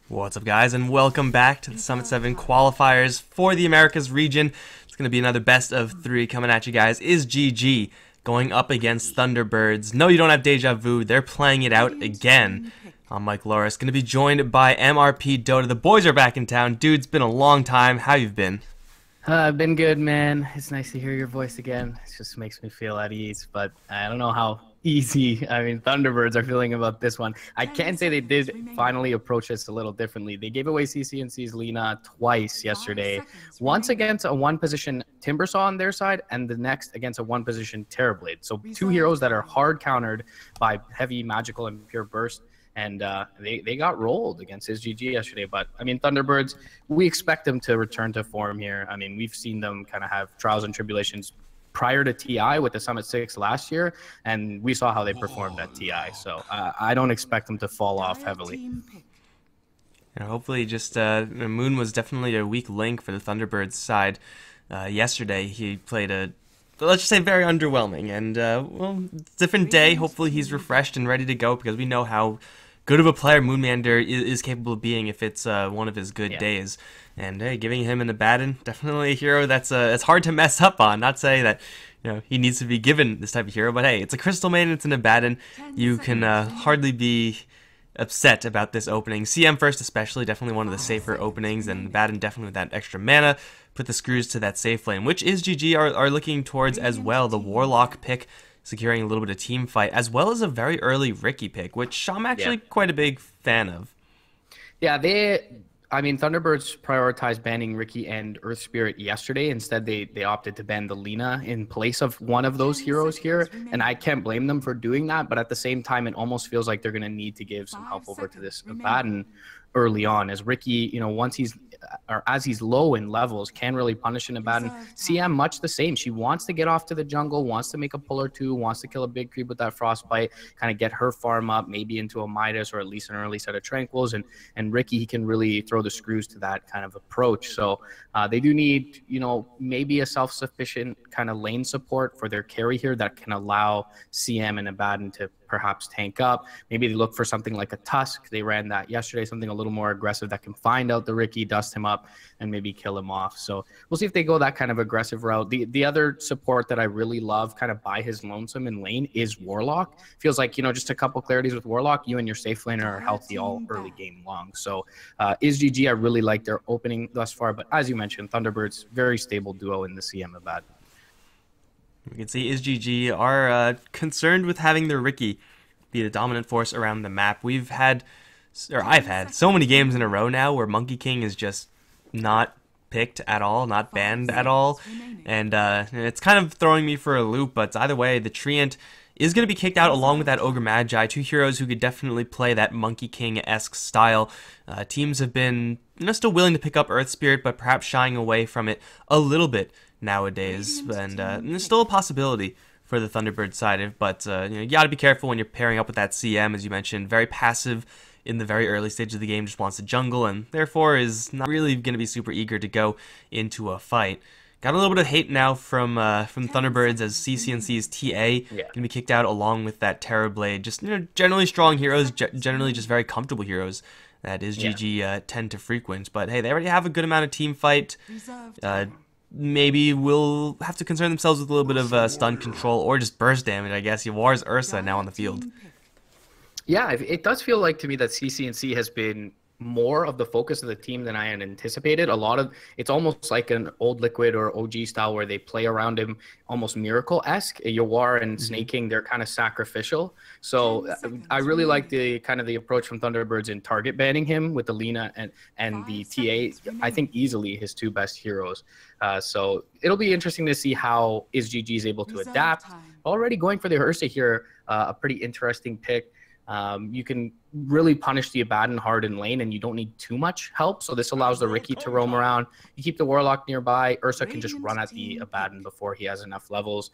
What's up, guys, and welcome back to the Summit 7 qualifiers for the Americas region. It's going to be another best of 3 coming at you guys. isGG going up against Thunderbirds. No, you don't have Deja Vu. They're playing it out again. I'm Mike Loris, going to be joined by MRP Dota. The boys are back in town. Dude, it's been a long time. How you been? I've been good, man. It's nice to hear your voice again. It just makes me feel at ease, but I don't know how Thunderbirds are feeling about this one. I can say they did finally approach this a little differently. They gave away CCNC's Lina twice yesterday. Once against a one-position Timbersaw on their side, and the next against a one-position Terrorblade. So two heroes that are hard countered by heavy magical and pure burst. And they got rolled against isGG yesterday. But, Thunderbirds, we expect them to return to form here. We've seen them kind of have trials and tribulations prior to TI with the Summit 6 last year, and we saw how they performed at TI. So I don't expect them to fall off heavily. Hopefully just Moon was definitely a weak link for the Thunderbirds side. Yesterday he played let's just say very underwhelming, and well, different day. Hopefully he's refreshed and ready to go, because we know how good of a player Moonmander is capable of being if it's one of his good days. And hey, giving him an Abaddon, definitely a hero that's hard to mess up on. Not say that he needs to be given this type of hero, but hey, it's a Crystal Maiden, it's an Abaddon. You can hardly be upset about this opening. CM first especially, definitely one of the safer openings, and Abaddon definitely with that extra mana put the screws to that safe lane, which isGG are looking towards as well. The Warlock pick securing a little bit of team fight, as well as a very early Riki pick, which I'm actually quite a big fan of. Yeah, Thunderbirds prioritized banning Riki and Earth Spirit yesterday. Instead, they opted to ban the Lina in place of one of those heroes here, and I can't blame them for doing that. But at the same time, it almost feels like they're going to need to give some help over to this Abaddon early on, as Riki, once as he's low in levels, can really punish an Abaddon. CM much the same. She wants to get off to the jungle, wants to make a pull or two, wants to kill a big creep with that Frostbite, kind of get her farm up, maybe into a Midas or at least an early set of Tranquils. And Riki, he can really throw the screws to that kind of approach. So they do need, maybe a self-sufficient kind of lane support for their carry here that can allow CM and Abaddon to perhaps tank up. Maybe they look for something like a Tusk. They ran that yesterday, something a little more aggressive that can find out the Riki, dust him up, and maybe kill him off. So we'll see if they go that kind of aggressive route. The other support that I really love kind of by his lonesome in lane is Warlock. Feels like, just a couple clarities with Warlock, you and your safe laner are healthy all early game long. So isGG, I really like their opening thus far. But as you mentioned, Thunderbirds, very stable duo in the CM Abaddon. We can see isGG are concerned with having their Riki be the dominant force around the map. I've had so many games in a row now where Monkey King is just not picked at all, not banned at all, and it's kind of throwing me for a loop. But either way, the Treant is going to be kicked out along with that Ogre Magi, two heroes who could definitely play that Monkey King-esque style. Teams have been still willing to pick up Earth Spirit, but perhaps shying away from it a little bit nowadays, and there's still a possibility for the Thunderbird side, but you got to be careful when you're pairing up with that CM, as you mentioned, very passive in the very early stage of the game, just wants to jungle, and therefore is not really going to be super eager to go into a fight. Got a little bit of hate now from Thunderbirds, as CCNC's TA going to be kicked out along with that Terrorblade. Just generally strong heroes, generally just very comfortable heroes that isGG tend to frequent. But hey, they already have a good amount of team fight. Maybe will have to concern themselves with a little bit of stun control or just burst damage, I guess. Yawar's Ursa now on the field. Yeah, it does feel like to me that CCNC has been more of the focus of the team than I had anticipated. It's almost like an old Liquid or OG style where they play around him almost Miracle-esque. Yawar and Snake King, they're kind of sacrificial. So I really like the approach from Thunderbirds in target banning him with the Lina and the TA. I think easily his two best heroes. So it'll be interesting to see how isGG is able to adapt. Already going for the Ursa here, a pretty interesting pick. You can really punish the Abaddon hard in lane, and you don't need too much help. So this allows the Riki to roam around. You keep the Warlock nearby. Ursa can just run at the Abaddon before he has enough levels,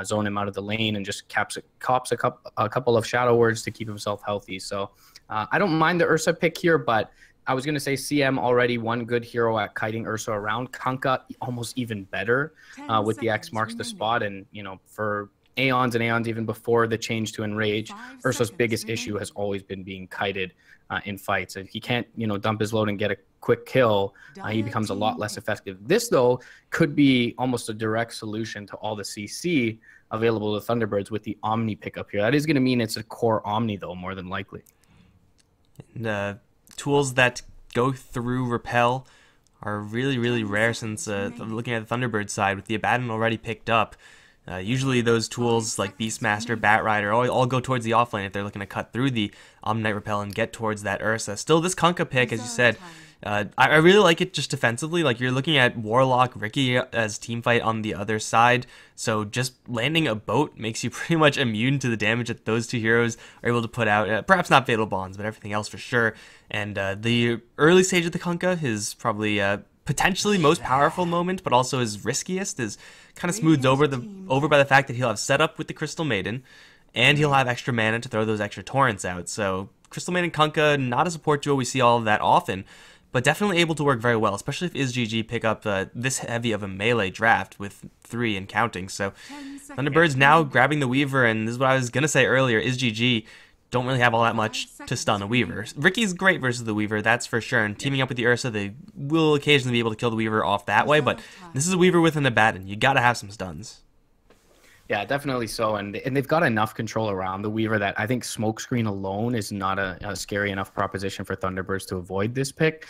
zone him out of the lane, and just cops a couple of Shadow Words to keep himself healthy. So I don't mind the Ursa pick here, but I was going to say CM already one good hero at kiting Ursa around. Kunkka almost even better with the X marks the spot. And, for aeons and aeons, even before the change to Enrage, Ursa's biggest issue has always been being kited in fights. If he can't, dump his load and get a quick kill, he becomes a lot less effective. This, though, could be almost a direct solution to all the CC available to Thunderbirds with the Omni pickup here. That is going to mean it's a core Omni, though, more than likely. And tools that go through Repel are really, really rare since looking at the Thunderbird side, with the Abaddon already picked up. Usually those tools like Beastmaster, Batrider all go towards the offlane if they're looking to cut through the Omnite Repel and get towards that Ursa. Still, this Kunkka pick, as you said, I really like it just defensively. Like, you're looking at Warlock, Ricky as teamfight on the other side, so just landing a boat makes you pretty much immune to the damage that those two heroes are able to put out. Perhaps not Fatal Bonds, but everything else for sure. And the early stage of the Kunkka is probably potentially most powerful moment, but also his riskiest, is kind of smoothed over by the fact that he'll have setup with the Crystal Maiden, and he'll have extra mana to throw those extra torrents out. So Crystal Maiden Kunkka, not a support duo we see all of that often, but definitely able to work very well, especially if isGG pick up this heavy of a melee draft with 3 and counting. So Thunderbirds now grabbing the Weaver, and this is what I was going to say earlier, isGG don't really have all that much to stun a Weaver. Ricky's great versus the Weaver, that's for sure, and teaming up with the Ursa, they will occasionally be able to kill the Weaver off that way, but this is a Weaver with an Abaddon. You gotta have some stuns. Yeah, definitely so, and they've got enough control around the Weaver that I think Smokescreen alone is not a scary enough proposition for Thunderbirds to avoid this pick.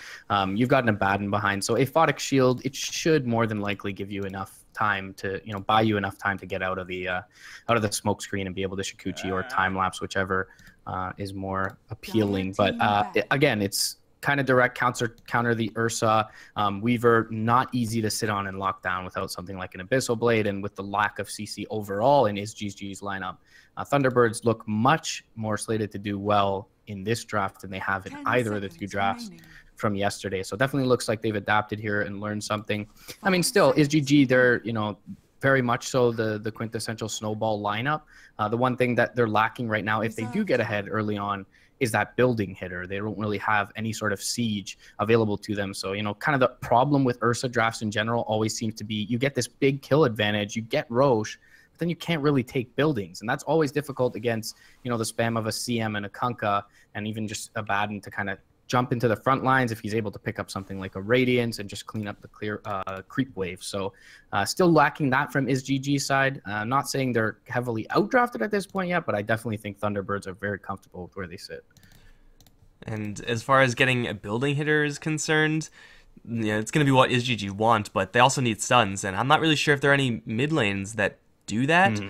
You've got an Abaddon behind, so Aphotic Shield, it should more than likely give you enough time to, buy you enough time to get out of the Smokescreen and be able to Shikuchi or time lapse, whichever is more appealing. But again, it's kind of direct counter the Ursa. Weaver, not easy to sit on and lock down without something like an Abyssal Blade, and with the lack of CC overall in isGG's lineup, Thunderbirds look much more slated to do well in this draft than they have in either of the 2 drafts from yesterday. So definitely looks like they've adapted here and learned something. I mean, still, isGG, they're, very much so the quintessential snowball lineup. The one thing that they're lacking right now, if they do get ahead early on, is that building hitter. They don't really have any sort of siege available to them. So, kind of the problem with Ursa drafts in general always seems to be you get this big kill advantage, you get Roche, but then you can't really take buildings. And that's always difficult against, the spam of a CM and a Kunkka, and even just a Abaddon to kind of jump into the front lines if he's able to pick up something like a Radiance and just clean up the clear creep wave. So still lacking that from isGG side. I'm not saying they're heavily outdrafted at this point yet, but I definitely think Thunderbirds are very comfortable with where they sit. And as far as getting a building hitter is concerned, it's going to be what isGG want, but they also need stuns, and I'm not really sure if there are any mid lanes that do that.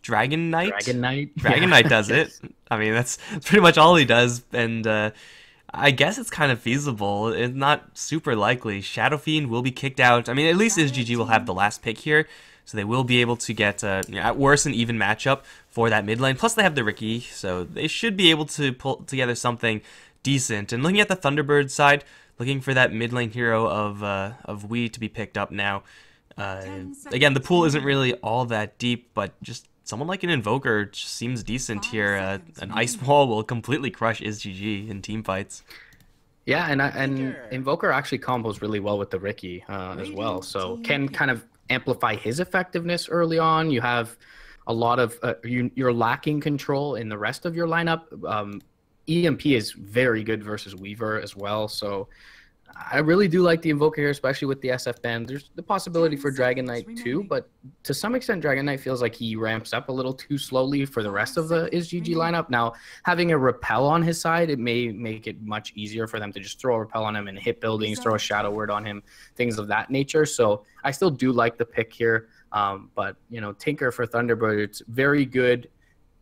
Dragon Knight does it. I mean, that's pretty much all he does, and I guess it's kind of feasible. It's not super likely. Shadow Fiend will be kicked out. I mean, at least isGG will have the last pick here, so they will be able to get, at worst, an even matchup for that mid lane. Plus, they have the Ricky, so they should be able to pull together something decent. And looking at the Thunderbird side, looking for that mid lane hero of Wii to be picked up now. Again, the pool isn't really all that deep, but just someone like an Invoker just seems decent here. An Ice Wall will completely crush isGG in team fights. Yeah, and Invoker actually combos really well with the Ricky as well, so can kind of amplify his effectiveness early on. You have a lot of you're lacking control in the rest of your lineup. EMP is very good versus Weaver as well, so I really do like the Invoker here, especially with the SF ban. There's the possibility for Dragon Knight too, but to some extent, Dragon Knight feels like he ramps up a little too slowly for the rest of the isGG lineup. Now, having a Repel on his side, it may make it much easier for them to just throw a Repel on him and hit buildings, throw a Shadow Word on him, things of that nature. So I still do like the pick here, but Tinker for Thunderbirds, very good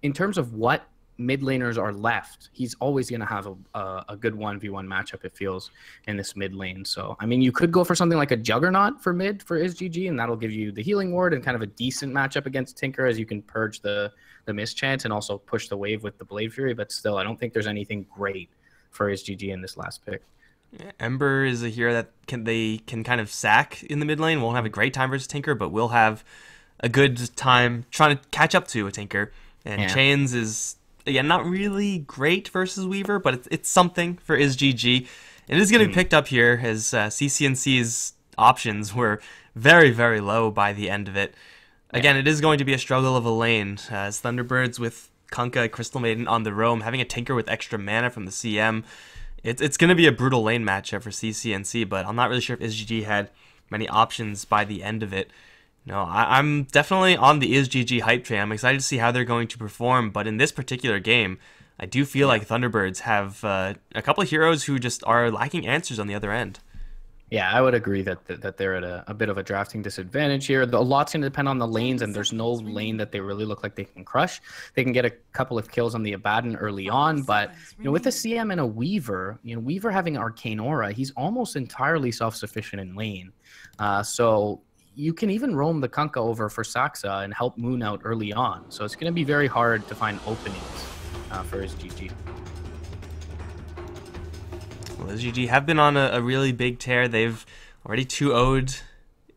in terms of what mid laners are left. He's always going to have a good 1v1 matchup, it feels, in this mid lane. So, I mean, you could go for something like a Juggernaut for mid for isGG, and that'll give you the healing ward and kind of a decent matchup against Tinker, as you can purge the mischance and also push the wave with the Blade Fury. But still, I don't think there's anything great for isGG in this last pick. Ember is a hero that they can kind of sack in the mid lane. Won't have a great time versus Tinker, but will have a good time trying to catch up to a Tinker. And Chains is, again, not really great versus Weaver, but it's something for isGG. It is going to be picked up here, as CCNC's options were very, very low by the end of it. Again, it is going to be a struggle of a lane, as Thunderbirds with Kunkka, Crystal Maiden on the roam, having a Tinker with extra mana from the CM. It's going to be a brutal lane matchup for CCNC, but I'm not really sure if isGG had many options by the end of it. No, I'm definitely on the isGG hype train. I'm excited to see how they're going to perform, but in this particular game, I do feel like Thunderbirds have a couple of heroes who just are lacking answers on the other end. Yeah, I would agree that they're at a bit of a drafting disadvantage here. A lot's going to depend on the lanes, and there's no lane that they really look like they can crush. They can get a couple of kills on the Abaddon early on, but with the CM and a Weaver, Weaver having Arcane Aura, he's almost entirely self-sufficient in lane. So you can even roam the Kunkka over for Saxa and help Moon out early on. So it's going to be very hard to find openings for isGG. Well, isGG have been on a really big tear. They've already 2-0'd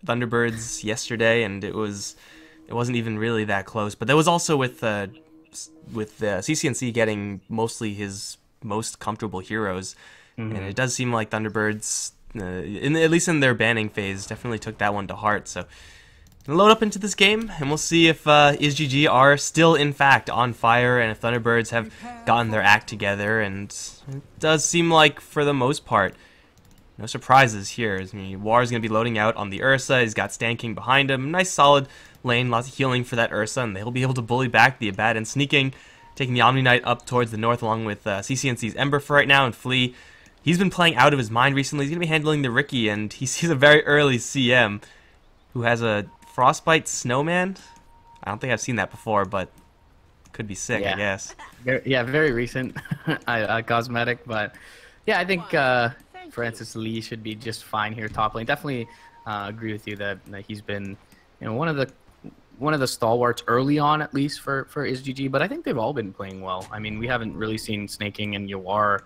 Thunderbirds yesterday, and it wasn't even really that close. But that was also with CCNC getting mostly his most comfortable heroes, and it does seem like Thunderbirds, at least in their banning phase, definitely took that one to heart. So load up into this game, and we'll see if isGG are still, in fact, on fire, and if Thunderbirds have gotten their act together. And it does seem like, for the most part, no surprises here. I mean, War's going to be loading out on the Ursa. He's got Stan King behind him. Nice, solid lane, lots of healing for that Ursa, and they'll be able to bully back the Abaddon, sneaking, taking the Omni Knight up towards the north, along with CCNC's Ember for right now, and Flea. He's been playing out of his mind recently. He's going to be handling the Riki, and he sees a very early CM who has a Frostbite Snowman. I don't think I've seen that before, but could be sick, I guess. Very recent cosmetic, but yeah, I think Francis Lee should be just fine here top lane. Definitely agree with you that he's been one of the stalwarts early on, at least for isGG, but I think they've all been playing well. I mean, we haven't really seen Snaking and Yawar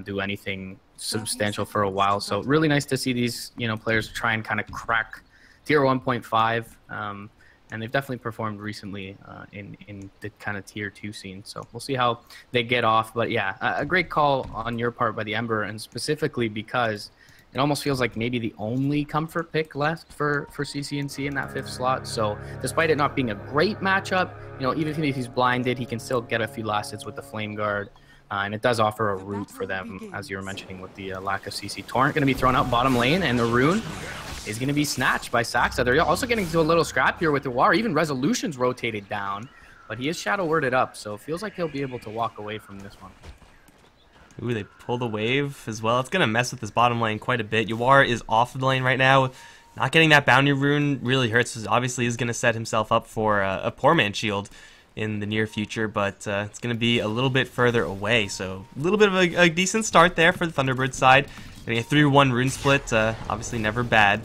do anything substantial for a while, so really nice to see these players try and kind of crack tier 1.5, and they've definitely performed recently in the kind of tier 2 scene. So we'll see how they get off. But yeah, a great call on your part by the Ember, and specifically because it almost feels like maybe the only comfort pick left for CCNC in that 5th slot. So despite it not being a great matchup, even if he's blinded, he can still get a few last hits with the Flame Guard. And it does offer a route for them, as you were mentioning, with the lack of CC. Torrent going to be thrown out bottom lane, and the rune is going to be snatched by Saxa. They're also getting to a little scrap here with the War. Even Resolution's rotated down, but he is shadow worded up, so it feels like he'll be able to walk away from this one. Ooh, they pull the wave as well. It's going to mess with this bottom lane quite a bit. Yawar is off the lane right now. Not getting that bounty rune really hurts. Obviously, he's going to set himself up for a poor man shield in the near future, but it's going to be a little bit further away. So a little bit of a decent start there for the Thunderbird side. Getting a 3-1 rune split, obviously never bad.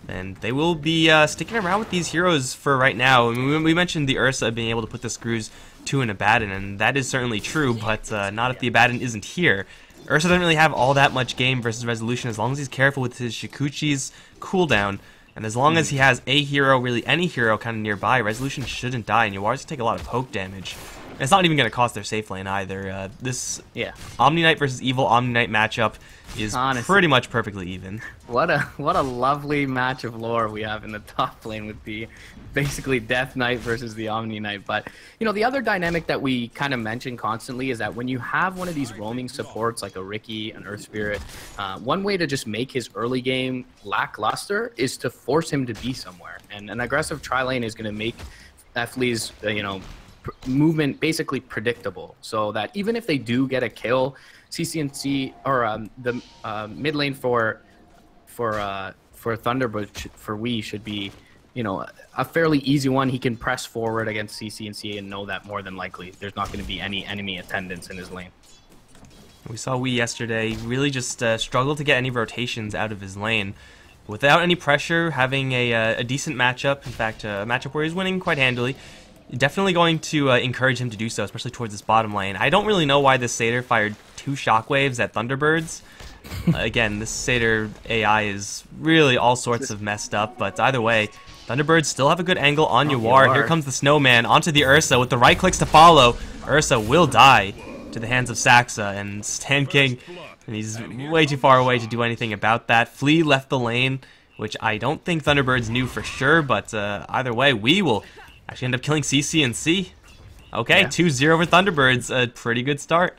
And they will be sticking around with these heroes for right now. I mean, we mentioned the Ursa being able to put the screws to an Abaddon, and that is certainly true, but not if the Abaddon isn't here. Ursa doesn't really have all that much game versus Resolution as long as he's careful with his Shikuchi's cooldown. And as long as he has a hero, really any hero kind of nearby, Resolution shouldn't die, and Yawar's going to take a lot of poke damage. And it's not even going to cost their safe lane either. This Omni Knight versus Evil Omni Knight matchup is pretty much perfectly even. What a lovely match of lore we have in the top lane with the basically Death Knight versus the Omni Knight. But the other dynamic that we kind of mention constantly is that when you have one of these roaming supports like a Riki, an Earth Spirit, one way to just make his early game lackluster is to force him to be somewhere. And an aggressive tri-lane is going to make Flea's movement basically predictable, so that even if they do get a kill, CCNC or the mid lane for Thunderbird for Wii should be a fairly easy one. He can press forward against CCNC and know that more than likely there's not going to be any enemy attendance in his lane. We saw Wii yesterday really just struggle to get any rotations out of his lane without any pressure, having a decent matchup. In fact, a matchup where he's winning quite handily. Definitely going to encourage him to do so, especially towards this bottom lane. I don't really know why this Satyr fired 2 shockwaves at Thunderbirds. Again, this Satyr AI is really all sorts of messed up, but either way, Thunderbirds still have a good angle on Yawar. Here comes the Snowman onto the Ursa with the right clicks to follow. Ursa will die to the hands of Saxa, and Stan King, and he's way too far away to do anything about that. Flea left the lane which I don't think Thunderbirds knew for sure, but either way, we will actually end up killing CCNC. Okay, Yeah. 2-0 for Thunderbirds, a pretty good start.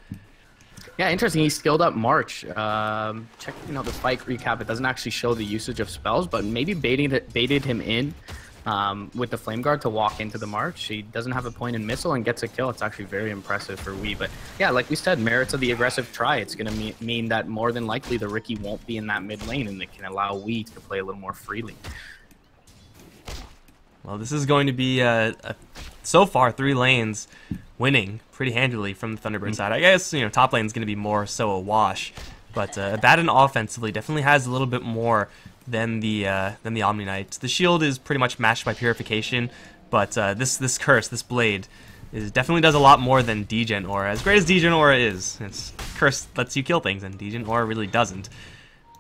Yeah, interesting. He skilled up March. Checking out the spike recap, it doesn't actually show the usage of spells, but maybe baited him in with the Flame Guard to walk into the March. He doesn't have a point in missile and gets a kill. It's actually very impressive for Wii. But yeah, like we said, merits of the aggressive try. It's going to mean that more than likely the Ricky won't be in that mid lane, and it can allow Wii to play a little more freely. Well, this is going to be, so far, 3 lanes winning pretty handily from the Thunderbird side. I guess, top lane is going to be more so a wash, but Abaddon offensively definitely has a little bit more than the Omni Knight. The shield is pretty much matched by Purification, but this curse, this blade, definitely does a lot more than Degen Aura. As great as Degen Aura is, curse lets you kill things, and Degen Aura really doesn't.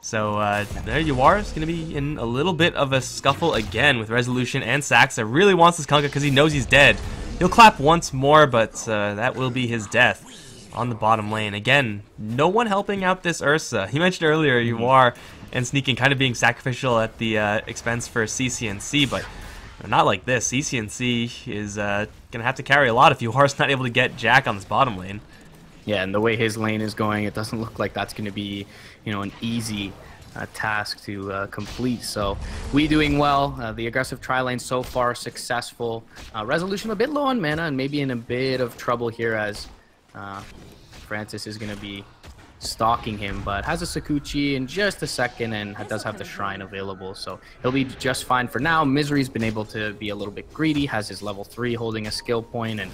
So there you are. It's going to be in a little bit of a scuffle again with Resolution and Saxa. Really wants this Kunkka because he knows he's dead. He'll clap once more, but that will be his death on the bottom lane. Again, no one helping out this Ursa. He mentioned earlier Yuar and Sneaking kind of being sacrificial at the expense for CCNC, but not like this. CCNC is going to have to carry a lot if Yuar's not able to get Jack on this bottom lane. Yeah, and the way his lane is going, it doesn't look like that's going to be, an easy task to complete. So we doing well. The aggressive tri lane so far successful. Resolution a bit low on mana and maybe in a bit of trouble here as Francis is going to be stalking him, but has a Sakuchi in just a second and does have the Shrine available, so he'll be just fine for now. Misery's been able to be a little bit greedy, has his level 3 holding a skill point, and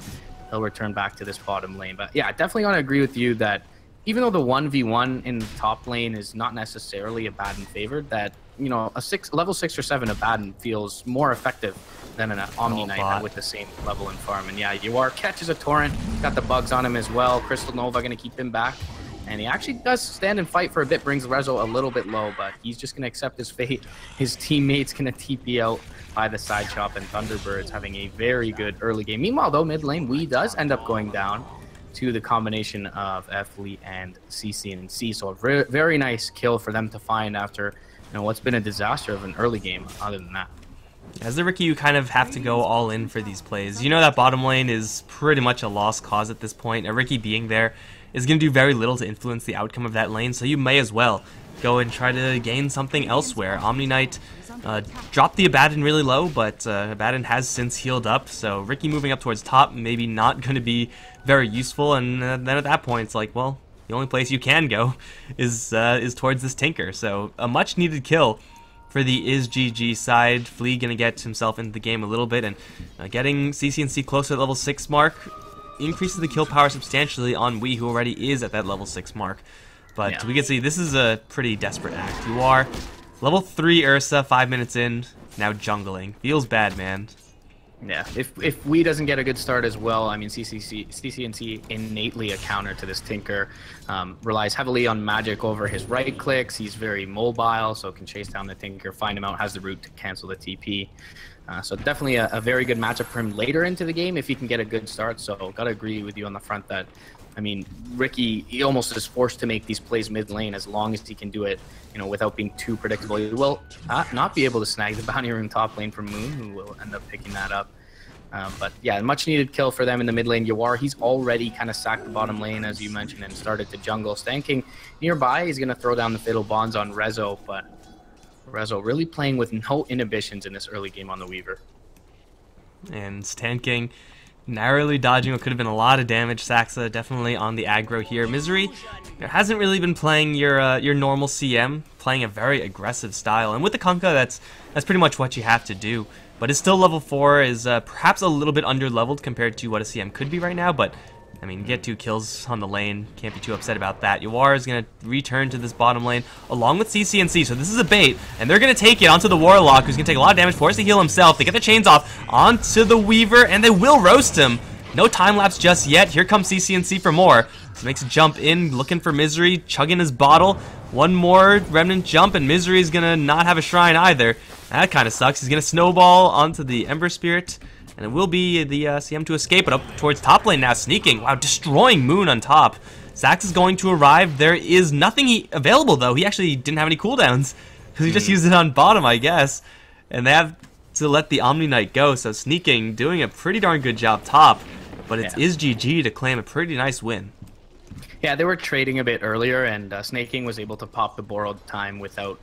he'll return back to this bottom lane. But yeah, I definitely want to agree with you that even though the 1v1 in the top lane is not necessarily Abaddon favored, that a level 6 or 7 Abaddon feels more effective than an Omni Knight with the same level and farm. And yeah, Yuar catches a Torrent, got the bugs on him as well. Crystal Nova going to keep him back. And he actually does stand and fight for a bit, brings Rezo a little bit low, but he's just going to accept his fate. His teammate's going to TP out by the side chop, and Thunderbirds having a very good early game. Meanwhile, though, mid lane, Wii does end up going down to the combination of Fleet and CCNC. So a very nice kill for them to find after what's been a disaster of an early game other than that. As the Ricky, you kind of have to go all in for these plays. That bottom lane is pretty much a lost cause at this point. A Ricky being there is going to do very little to influence the outcome of that lane, so you may as well go and try to gain something elsewhere. Omni Knight dropped the Abaddon really low, but Abaddon has since healed up, so Ricky moving up towards top maybe not going to be very useful, and then at that point it's like, well, the only place you can go is towards this Tinker. So a much needed kill for the isGG side. Flea going to get himself into the game a little bit, and getting CCNC close to the level 6 mark increases the kill power substantially on Wii, who already is at that level 6 mark. But yeah, we can see this is a pretty desperate act. You are level 3 Ursa, 5 minutes in, now jungling. Feels bad, man. Yeah, if Wii doesn't get a good start as well, I mean, CCNC innately a counter to this Tinker. Relies heavily on magic over his right clicks. He's very mobile, so can chase down the Tinker, find him out, has the route to cancel the TP. So definitely a very good matchup for him later into the game if he can get a good start. So gotta agree with you on the front that, I mean, Ricky, he almost is forced to make these plays mid lane as long as he can do it, without being too predictable. He will not be able to snag the bounty room top lane from Moon, who will end up picking that up. But yeah, much needed kill for them in the mid lane. Yuar, he's already kind of sacked the bottom lane, as you mentioned, and started to jungle. Stanking nearby, he's going to throw down the Fatal Bonds on Rezo, but Rezo really playing with no inhibitions in this early game on the Weaver. And Stanking narrowly dodging what could have been a lot of damage. Saxa definitely on the aggro here. Misery hasn't really been playing your normal CM, playing a very aggressive style. And with the Kunkka, that's pretty much what you have to do. But it's still level 4, is perhaps a little bit under-leveled compared to what a CM could be right now, but I mean, get 2 kills on the lane, can't be too upset about that. Yuar is going to return to this bottom lane along with CCNC, so this is a bait, and they're going to take it onto the Warlock, who's going to take a lot of damage, forced to heal himself. They get the chains off onto the Weaver, and they will roast him. No time lapse just yet. Here comes CCNC for more. So makes a jump in, looking for Misery, chugging his bottle. One more Remnant jump, and Misery is going to not have a shrine either. That kind of sucks. He's going to snowball onto the Ember Spirit. And it will be the CM to escape, but up towards top lane now, Sneaking. Wow, destroying Moon on top. Sax is going to arrive. There is nothing available, though. He actually didn't have any cooldowns. because he just used it on bottom, I guess. And they have to let the Omni Knight go, so Sneaking doing a pretty darn good job top, but it's isGG to claim a pretty nice win. Yeah, they were trading a bit earlier, and Snaking was able to pop the borrowed time without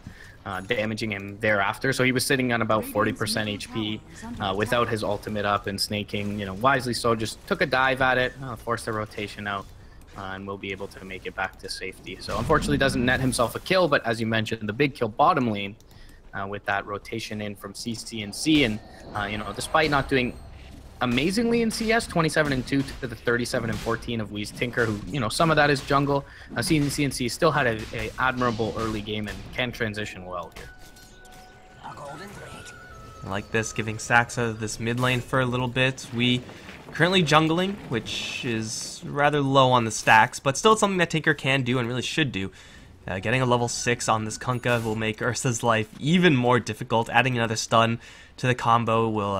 damaging him thereafter. So he was sitting on about 40% HP without his ultimate up, and Snaking, wisely so, just took a dive at it, forced the rotation out, and will be able to make it back to safety. So unfortunately doesn't net himself a kill, but as you mentioned, the big kill bottom lane with that rotation in from CCNC, and despite not doing amazingly in CS, 27-2 to the 37-14 of Wee's Tinker, who, some of that is jungle. CNC still had a admirable early game and can transition well here. I like this, giving Saxa this mid lane for a little bit. We currently jungling, which is rather low on the stacks, but still something that Tinker can do and really should do. Getting a level 6 on this Kunkka will make Ursa's life even more difficult. Adding another stun to the combo will,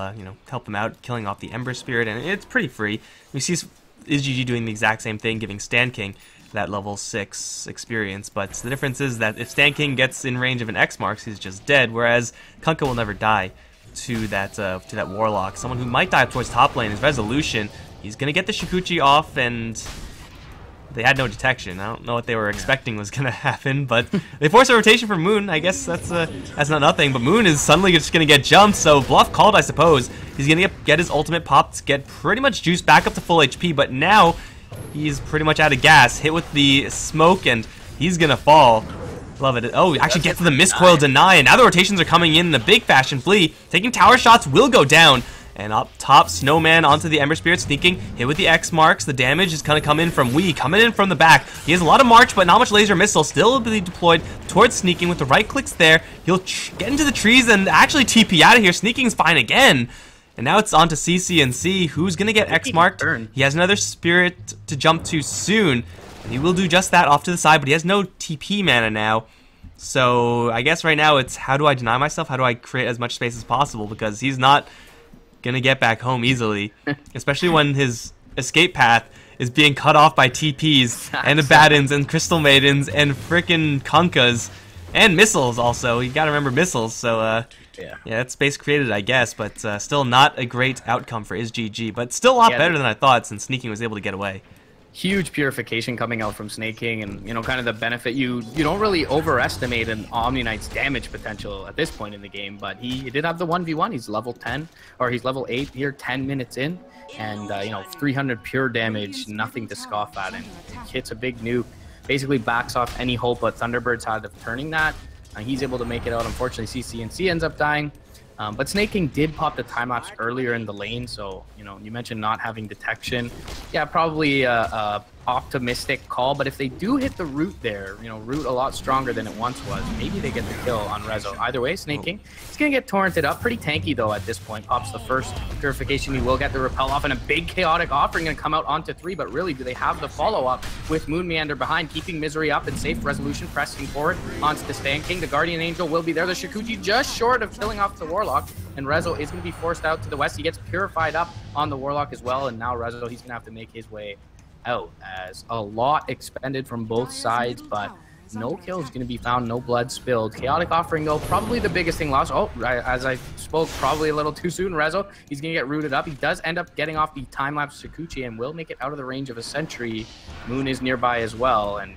help him out, killing off the Ember Spirit, and it's pretty free. We see isGG doing the exact same thing, giving Stan King that level 6 experience, but the difference is that if Stan King gets in range of an X marks, he's just dead, whereas Kunkka will never die to that Warlock. Someone who might dive towards top lane is Resolution. He's going to get the Shikuchi off, and they had no detection. I don't know what they were expecting was going to happen, but they forced a rotation for Moon. I guess that's not nothing, but Moon is suddenly just going to get jumped, so bluff called, I suppose. He's going to get his ultimate popped, get pretty much juiced back up to full HP, but now he's pretty much out of gas. Hit with the smoke, and he's going to fall. Love it. Oh, actually gets to the miscoil deny, and now the rotations are coming in a big fashion. Flea taking tower shots, will go down. And up top, Snowman onto the Ember Spirit, Sneaking, hit with the X marks. The damage is going to come in from Wee, coming in from the back. He has a lot of March, but not much laser missile. Still be deployed towards Sneaking with the right clicks there. He'll get into the trees and actually TP out of here. Sneaking's fine again. And now it's on to CCNC, who's going to get X marked. He has another Spirit to jump to soon. And he will do just that off to the side, but he has no TP mana now. So I guess right now it's how do I deny myself? How do I create as much space as possible? Because he's not gonna get back home easily, especially when his escape path is being cut off by TPs and Abaddons and Crystal Maidens and frickin' Kunkkas and missiles also. You gotta remember missiles, so yeah, it's space created, I guess, but still not a great outcome for isGG, but still a lot better than I thought since Sneaking was able to get away. Huge purification coming out from Snaking, and kind of the benefit you don't really overestimate an Omni Knight's damage potential at this point in the game, but he did have the 1v1. He's level 10, or he's level 8 here, 10 minutes in, and 300 pure damage, nothing to scoff at, and hits a big nuke, basically backs off any hope but Thunderbirds had of turning that. He's able to make it out. Unfortunately, CCNC ends up dying. But Snaking did pop the time-lapse earlier in the lane, so, you mentioned not having detection. Yeah, probably a optimistic call, but if they do hit the root there, root a lot stronger than it once was, maybe they get the kill on Rezo. Either way, Snaking, he's going to get torrented up. Pretty tanky, though, at this point. Pops the first purification. He will get the repel off, and a big chaotic offering going to come out onto 3, but really, do they have the follow-up with Moon Meander behind, keeping Misery up and safe. Resolution pressing forward onto the Stan King. The Guardian Angel will be there. The Shikuchi just short of killing off the Warlock, and Rezo is going to be forced out to the west. He gets purified up on the Warlock as well, and now Rezo, he's going to have to make his way out as a lot expended from both sides, but no kills going to be found, no blood spilled. Chaotic offering, though, probably the biggest thing lost. Oh, as I spoke, probably a little too soon. Rezo, he's going to get rooted up. He does end up getting off the time-lapse Shikuchi and will make it out of the range of a sentry. Moon is nearby as well, and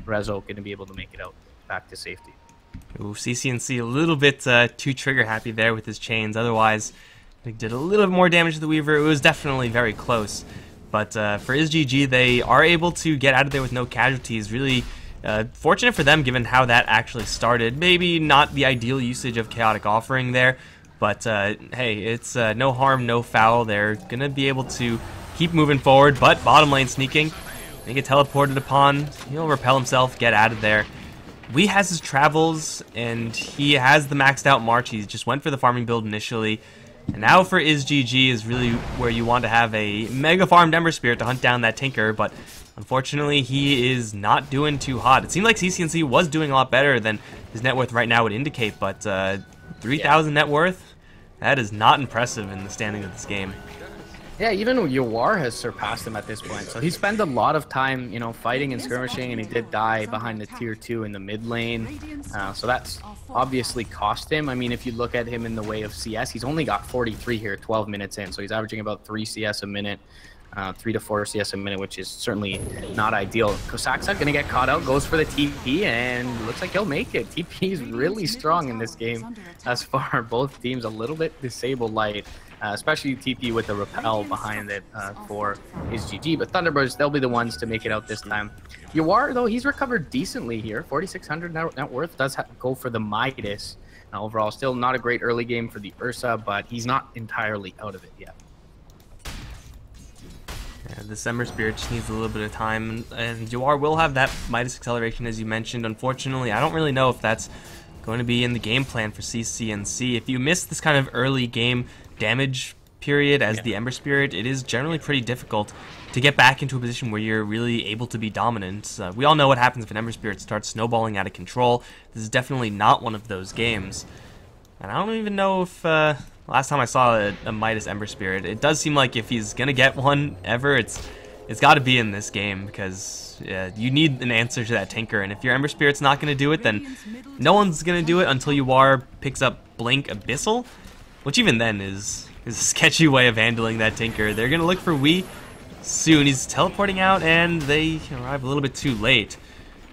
Rezo going to be able to make it out back to safety. Ooh, CCNC a little bit too trigger happy there with his chains. Otherwise, he did a little bit more damage to the Weaver. It was definitely very close. But for isGG, they are able to get out of there with no casualties. Really fortunate for them given how that actually started. Maybe not the ideal usage of Chaotic Offering there, but hey, it's no harm, no foul. They're going to be able to keep moving forward, but bottom lane Sneaking. They get teleported upon. He'll repel himself, get out of there. Wee has his travels, and he has the maxed out March. He just went for the farming build initially. And now for isGG is really where you want to have a mega farmed Ember Spirit to hunt down that Tinker, but unfortunately he is not doing too hot. It seemed like CCNC was doing a lot better than his net worth right now would indicate, but 3,000 net worth, that is not impressive in the standing of this game. Yeah, even Yawar has surpassed him at this point. So he spent a lot of time, you know, fighting and skirmishing, and he did die behind the tier 2 in the mid lane. So that's obviously cost him. I mean, if you look at him in the way of CS, he's only got 43 here, 12 minutes in. So he's averaging about 3 CS a minute, 3 to 4 CS a minute, which is certainly not ideal. Kosaksa gonna get caught out, goes for the TP, and looks like he'll make it. TP is really strong in this game thus far. Both teams a little bit disabled light. Especially TP with the repel behind it for isGG. But Thunderbirds, they'll be the ones to make it out this time. Yawar, though, he's recovered decently here. 4,600 net worth, does go for the Midas. Overall, still not a great early game for the Ursa, but he's not entirely out of it yet. Yeah, the Ember Spirit just needs a little bit of time. And Yawar will have that Midas acceleration, as you mentioned. Unfortunately, I don't really know if that's going to be in the game plan for CCNC. If you miss this kind of early game damage period as the Ember Spirit, it is generally pretty difficult to get back into a position where you're really able to be dominant. We all know what happens if an Ember Spirit starts snowballing out of control. This is definitely not one of those games. And I don't even know if last time I saw a Midas Ember Spirit, it does seem like if he's gonna get one ever, it's got to be in this game, because you need an answer to that Tinker, and if your Ember Spirit's not gonna do it, then no one's gonna do it until Yawar picks up Blink Abyssal, which even then is a sketchy way of handling that Tinker. They're gonna look for Wii soon. He's teleporting out, and they arrive a little bit too late.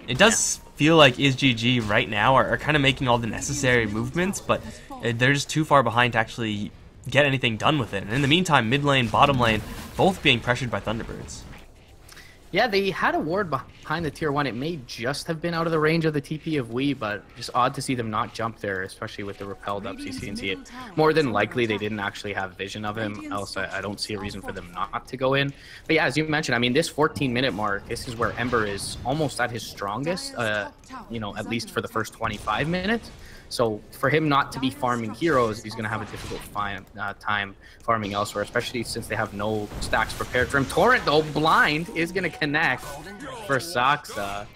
It does feel like isGG right now are kind of making all the necessary movements, but they're just too far behind to actually get anything done with it. And in the meantime, mid lane, bottom lane, both being pressured by Thunderbirds. Yeah, they had a ward behind the tier 1. It may just have been out of the range of the TP of Wii, but just odd to see them not jump there, especially with the repelled up CCNC. It more than likely they didn't actually have vision of him, else I don't see a reason for them not to go in. But yeah, as you mentioned, I mean, this 14-minute mark, this is where Ember is almost at his strongest, you know, at least for the first 25 minutes. So for him not to be farming heroes, he's going to have a difficult time farming elsewhere, especially since they have no stacks prepared for him. Torrent, though, blind, is going to connect for Saksa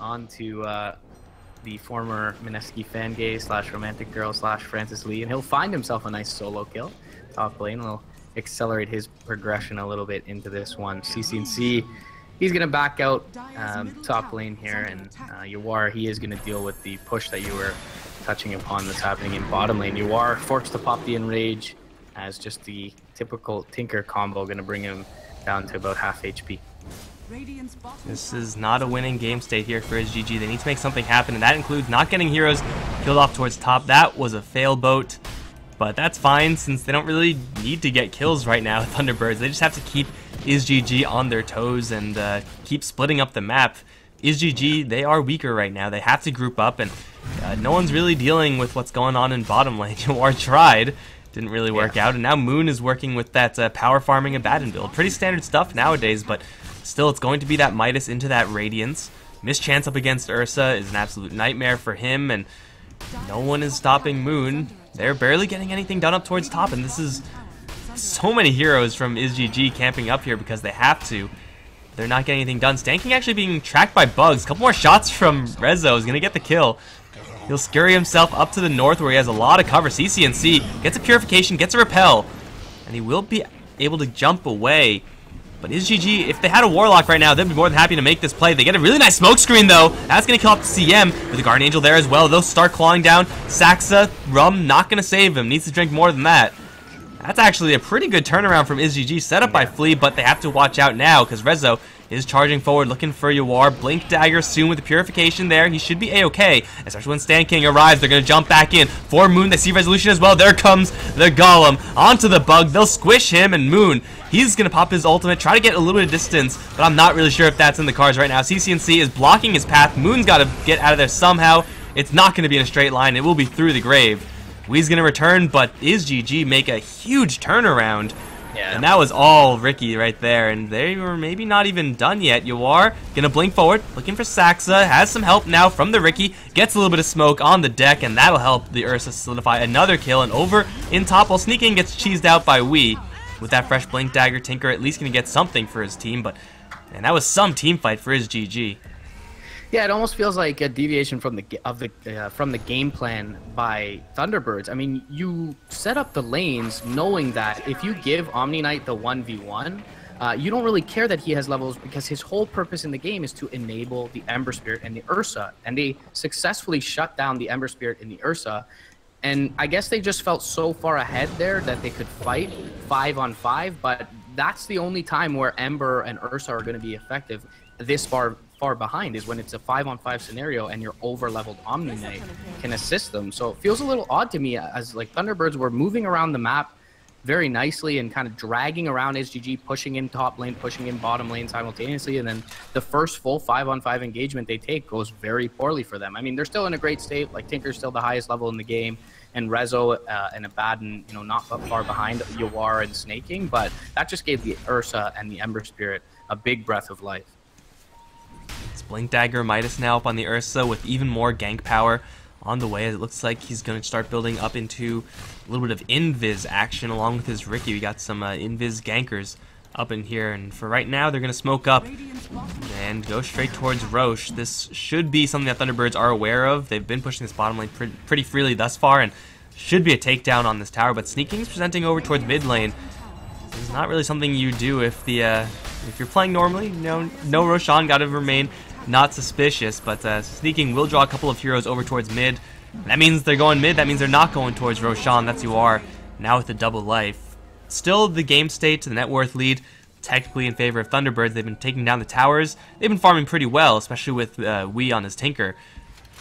onto the former Mineski fan gay / romantic girl / Francis Lee, and he'll find himself a nice solo kill. Top lane will accelerate his progression a little bit into this one. CCNC, he's going to back out top lane here, and Yawar, he is going to deal with the push that you were touching upon that's happening in bottom lane. You are forced to pop the Enrage as just the typical Tinker combo, going to bring him down to about half HP. This is not a winning game state here for isGG. They need to make something happen, and that includes not getting heroes killed off towards top. That was a fail boat, but that's fine since they don't really need to get kills right now with Thunderbirds. They just have to keep isGG on their toes and keep splitting up the map. isGG, they are weaker right now. They have to group up, and no one's really dealing with what's going on in bottom lane. Yawar tried, didn't really work out, and now Moon is working with that power farming Abaddon build. Pretty standard stuff nowadays, but still it's going to be that Midas into that Radiance. Mischance up against Ursa is an absolute nightmare for him, and no one is stopping Moon. They're barely getting anything done up towards top, and this is so many heroes from isGG camping up here because they have to. They're not getting anything done. Stanking actually being tracked by bugs. A couple more shots from Rezo is going to get the kill. He'll scurry himself up to the north where he has a lot of cover. CCNC gets a Purification, gets a Repel, and he will be able to jump away. But isGG, if they had a Warlock right now, they'd be more than happy to make this play. They get a really nice smoke screen, though. That's going to kill off the CM with the Guardian Angel there as well. They'll start clawing down. Saksa, Rum, not going to save him. Needs to drink more than that. That's actually a pretty good turnaround from isGG, set up by Flea, but they have to watch out now because Rezo is charging forward, looking for Yawar. Blink Dagger soon with the Purification there. He should be A-okay, especially when Stan King arrives. They're going to jump back in. For Moon, they see Resolution as well. There comes the Golem onto the bug. They'll squish him, and Moon, he's going to pop his ultimate, try to get a little bit of distance, but I'm not really sure if that's in the cards right now. CCNC is blocking his path. Moon's got to get out of there somehow. It's not going to be in a straight line. It will be through the grave. Wee's going to return, but isGG make a huge turnaround. Yeah. And that was all Ricky right there, and they were maybe not even done yet. Yawar going to blink forward, looking for Saksa, has some help now from the Ricky, gets a little bit of smoke on the deck, and that'll help the Ursa solidify another kill, and over in top while sneaking gets cheesed out by Wee. With that fresh Blink Dagger, Tinker at least going to get something for his team, but and that was some team fight for isGG. Yeah, it almost feels like a deviation from the game plan by Thunderbirds. I mean, you set up the lanes knowing that if you give Omni Knight the 1v1, you don't really care that he has levels because his whole purpose in the game is to enable the Ember Spirit and the Ursa, and they successfully shut down the Ember Spirit and the Ursa. And I guess they just felt so far ahead there that they could fight 5-on-5, but that's the only time where Ember and Ursa are going to be effective this far behind is when it's a 5-on-5 scenario and your over-leveled Omni Knight can assist them. So it feels a little odd to me as like Thunderbirds were moving around the map very nicely and kind of dragging around isGG, pushing in top lane, pushing in bottom lane simultaneously, and then the first full 5-on-5 engagement they take goes very poorly for them. I mean, they're still in a great state. Like Tinker's still the highest level in the game, and Rezo and Abaddon, you know, not far behind Yawar and Snaking, but that just gave the Ursa and the Ember Spirit a big breath of life. It's Blink Dagger Midas now up on the Ursa with even more gank power on the way. It looks like he's going to start building up into a little bit of invis action along with his Riki. We got some invis gankers up in here, and for right now they're going to smoke up and go straight towards Roche. This should be something that Thunderbirds are aware of. They've been pushing this bottom lane pretty freely thus far, and should be a takedown on this tower, but Sneaking's presenting over towards mid lane. This is not really something you do if you're playing normally. No Roshan, got to remain not suspicious, but Sneaking will draw a couple of heroes over towards mid. That means they're going mid, that means they're not going towards Roshan. That's you are now with the double life. Still the game state to the net worth lead, technically in favor of Thunderbirds. They've been taking down the towers. They've been farming pretty well, especially with Wee on his Tinker.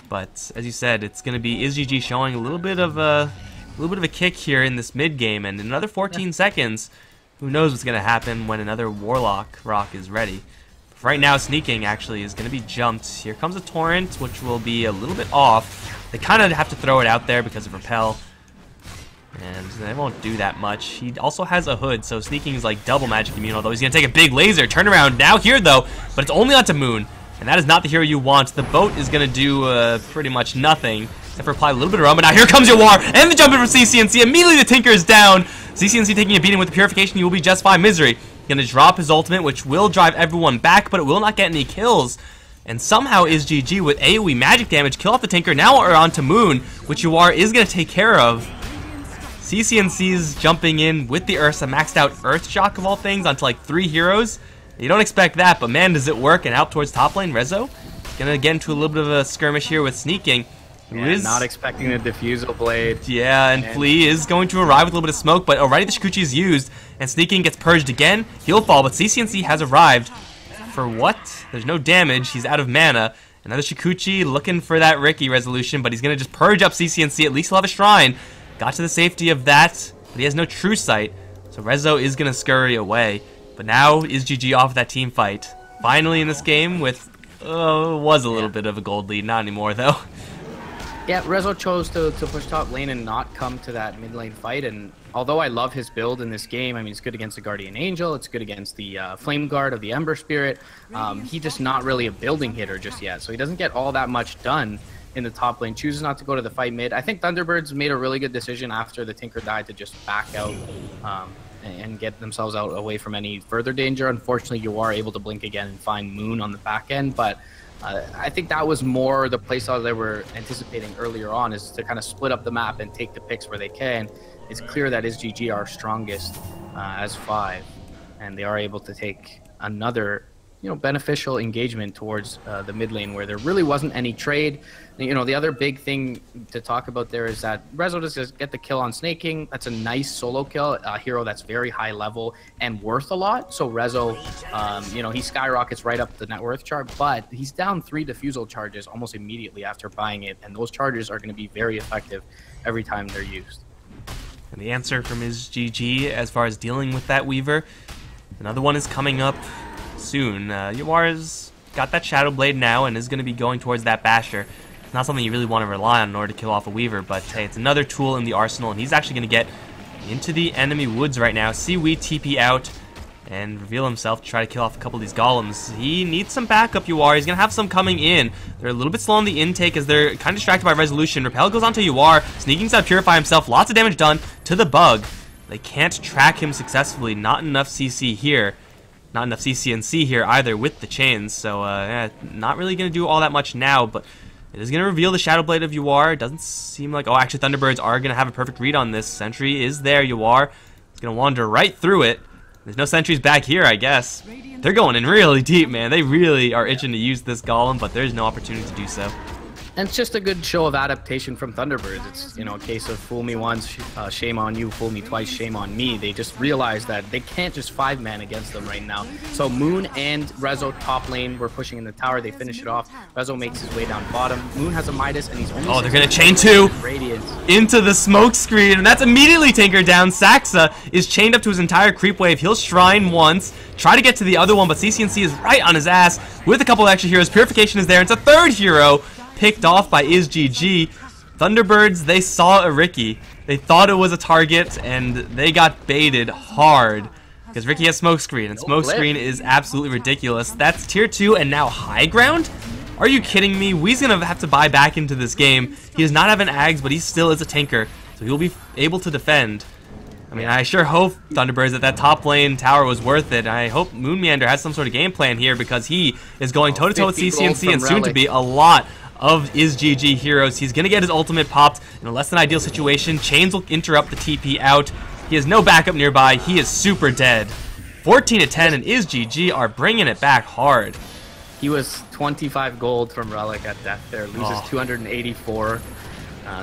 But as you said, it's going to be isGG showing a little bit of a kick here in this mid game, and in another 14 seconds, who knows what's going to happen when another Warlock Rock is ready. Right now, Sneaking actually is going to be jumped. Here comes a Torrent, which will be a little bit off. They kind of have to throw it out there because of Repel, and they won't do that much. He also has a Hood, so Sneaking is like double magic immune, although he's going to take a big laser. Turnaround now here, though, but it's only onto Moon, and that is not the hero you want. The boat is going to do pretty much nothing, except for apply a little bit of aroma. Now here comes Yawar, and the jump in from CCNC. Immediately the Tinker is down. CCNC taking a beating with the Purification. He will be just fine. Misery gonna drop his ultimate, which will drive everyone back, but it will not get any kills. And somehow isGG with AoE magic damage kill off the Tinker. Now we're on to Moon, which Yawar is gonna take care of. CCNC's jumping in with the Ursa, maxed out Earth Shock of all things onto like 3 heroes. You don't expect that, but man, does it work. And out towards top lane, Rezo gonna get into a little bit of a skirmish here with Sneaking. Yeah, not expecting the Diffusal Blade. Yeah, and Flea is going to arrive with a little bit of smoke, but already the Shikuchi is used, and Sneaking gets purged again. He'll fall, but CCNC has arrived. For what? There's no damage. He's out of mana. Another Shikuchi looking for that Riki resolution, but he's going to just purge up CCNC. At least he'll have a Shrine. Got to the safety of that, but he has no True Sight. So Rezo is going to scurry away. But now isGG off that team fight. Finally in this game with, was a little bit of a gold lead. Not anymore, though. Yeah, Rezo chose to push top lane and not come to that mid lane fight, and although I love his build in this game, I mean, it's good against the Guardian Angel, it's good against the Flame Guard of the Ember Spirit, he's just not really a building hitter just yet, so he doesn't get all that much done in the top lane, chooses not to go to the fight mid. I think Thunderbirds made a really good decision after the Tinker died to just back out and get themselves out away from any further danger. Unfortunately, you are able to blink again and find Moon on the back end, but I think that was more the playstyle they were anticipating earlier on, is to kind of split up the map and take the picks where they can. It's clear that isGG are strongest as 5, and they are able to take another, beneficial engagement towards the mid lane where there really wasn't any trade. The other big thing to talk about there is that Rezo does get the kill on Snaking. That's a nice solo kill, a hero that's very high level and worth a lot. So Rezo, he skyrockets right up the net worth chart, but he's down 3 diffusal charges almost immediately after buying it, and those charges are going to be very effective every time they're used. And the answer from isGG as far as dealing with that Weaver, another one is coming up soon. Yawar's got that Shadow Blade now and is going to be going towards that Basher. It's not something you really want to rely on in order to kill off a Weaver, but hey, it's another tool in the arsenal, and he's actually going to get into the enemy woods right now. See Wee TP out and reveal himself to try to kill off a couple of these golems. He needs some backup, Yawar. He's going to have some coming in. They're a little bit slow on the intake as they're kind of distracted by Resolution. Repel goes onto Yawar. Sneaking's out to Purify himself. Lots of damage done to the Bug. They can't track him successfully. Not enough CC here. Not enough CCNC here either with the chains, so yeah, not really going to do all that much now, but it is going to reveal the Shadow Blade of Yuar. It doesn't seem like... Oh, actually, Thunderbirds are going to have a perfect read on this. Sentry is there. Yuar is going to wander right through it. There's no sentries back here, I guess. They're going in really deep, man. They really are itching to use this Golem, but there's no opportunity to do so. And it's just a good show of adaptation from Thunderbirds. It's, you know, a case of fool me once, shame on you, fool me twice, shame on me. They just realized that they can't just 5-man against them right now. So Moon and Rezo top lane, we're pushing in the tower. They finish it off. Rezo makes his way down bottom. Moon has a Midas, and he's only... Oh, they're going to chain 2 into the smoke screen, and that's immediately Tinker down. Saxa is chained up to his entire creep wave. He'll Shrine once, try to get to the other one, but CCNC is right on his ass with a couple of extra heroes. Purification is there. It's a third hero picked off by isGG. Thunderbirds, they saw a Riki. They thought it was a target, and they got baited hard. Because Riki has Smokescreen, and Smokescreen is absolutely ridiculous. That's tier 2 and now high ground? Are you kidding me? Wee's going to have to buy back into this game. He does not have an Ags, but he still is a Tinker, so he'll be able to defend. I mean, I sure hope, Thunderbirds, that top lane tower was worth it. I hope Moon Meander has some sort of game plan here, because he is going toe-to-toe with CCNC and soon to be a lot of isGG heroes. He's going to get his ultimate popped in a less than ideal situation. Chains will interrupt the TP out. He has no backup nearby. He is super dead. 14-10, and isGG are bringing it back hard. He was 25 gold from Relic at death there. Loses 284.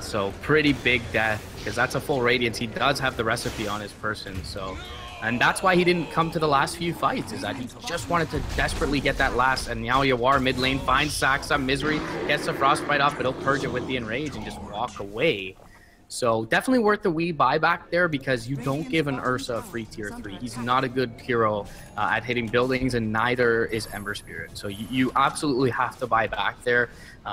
So pretty big death, because that's a full Radiance. He does have the recipe on his person, so... And that's why he didn't come to the last few fights, is that he just wanted to desperately get that last. And now Yuar mid lane finds Saxa, Misery, gets the Frostbite off, but he'll purge it with the Enrage and just walk away. So definitely worth the Wii buyback there, because you don't give an Ursa a free tier 3. He's not a good hero at hitting buildings, and neither is Ember Spirit. So you absolutely have to buy back there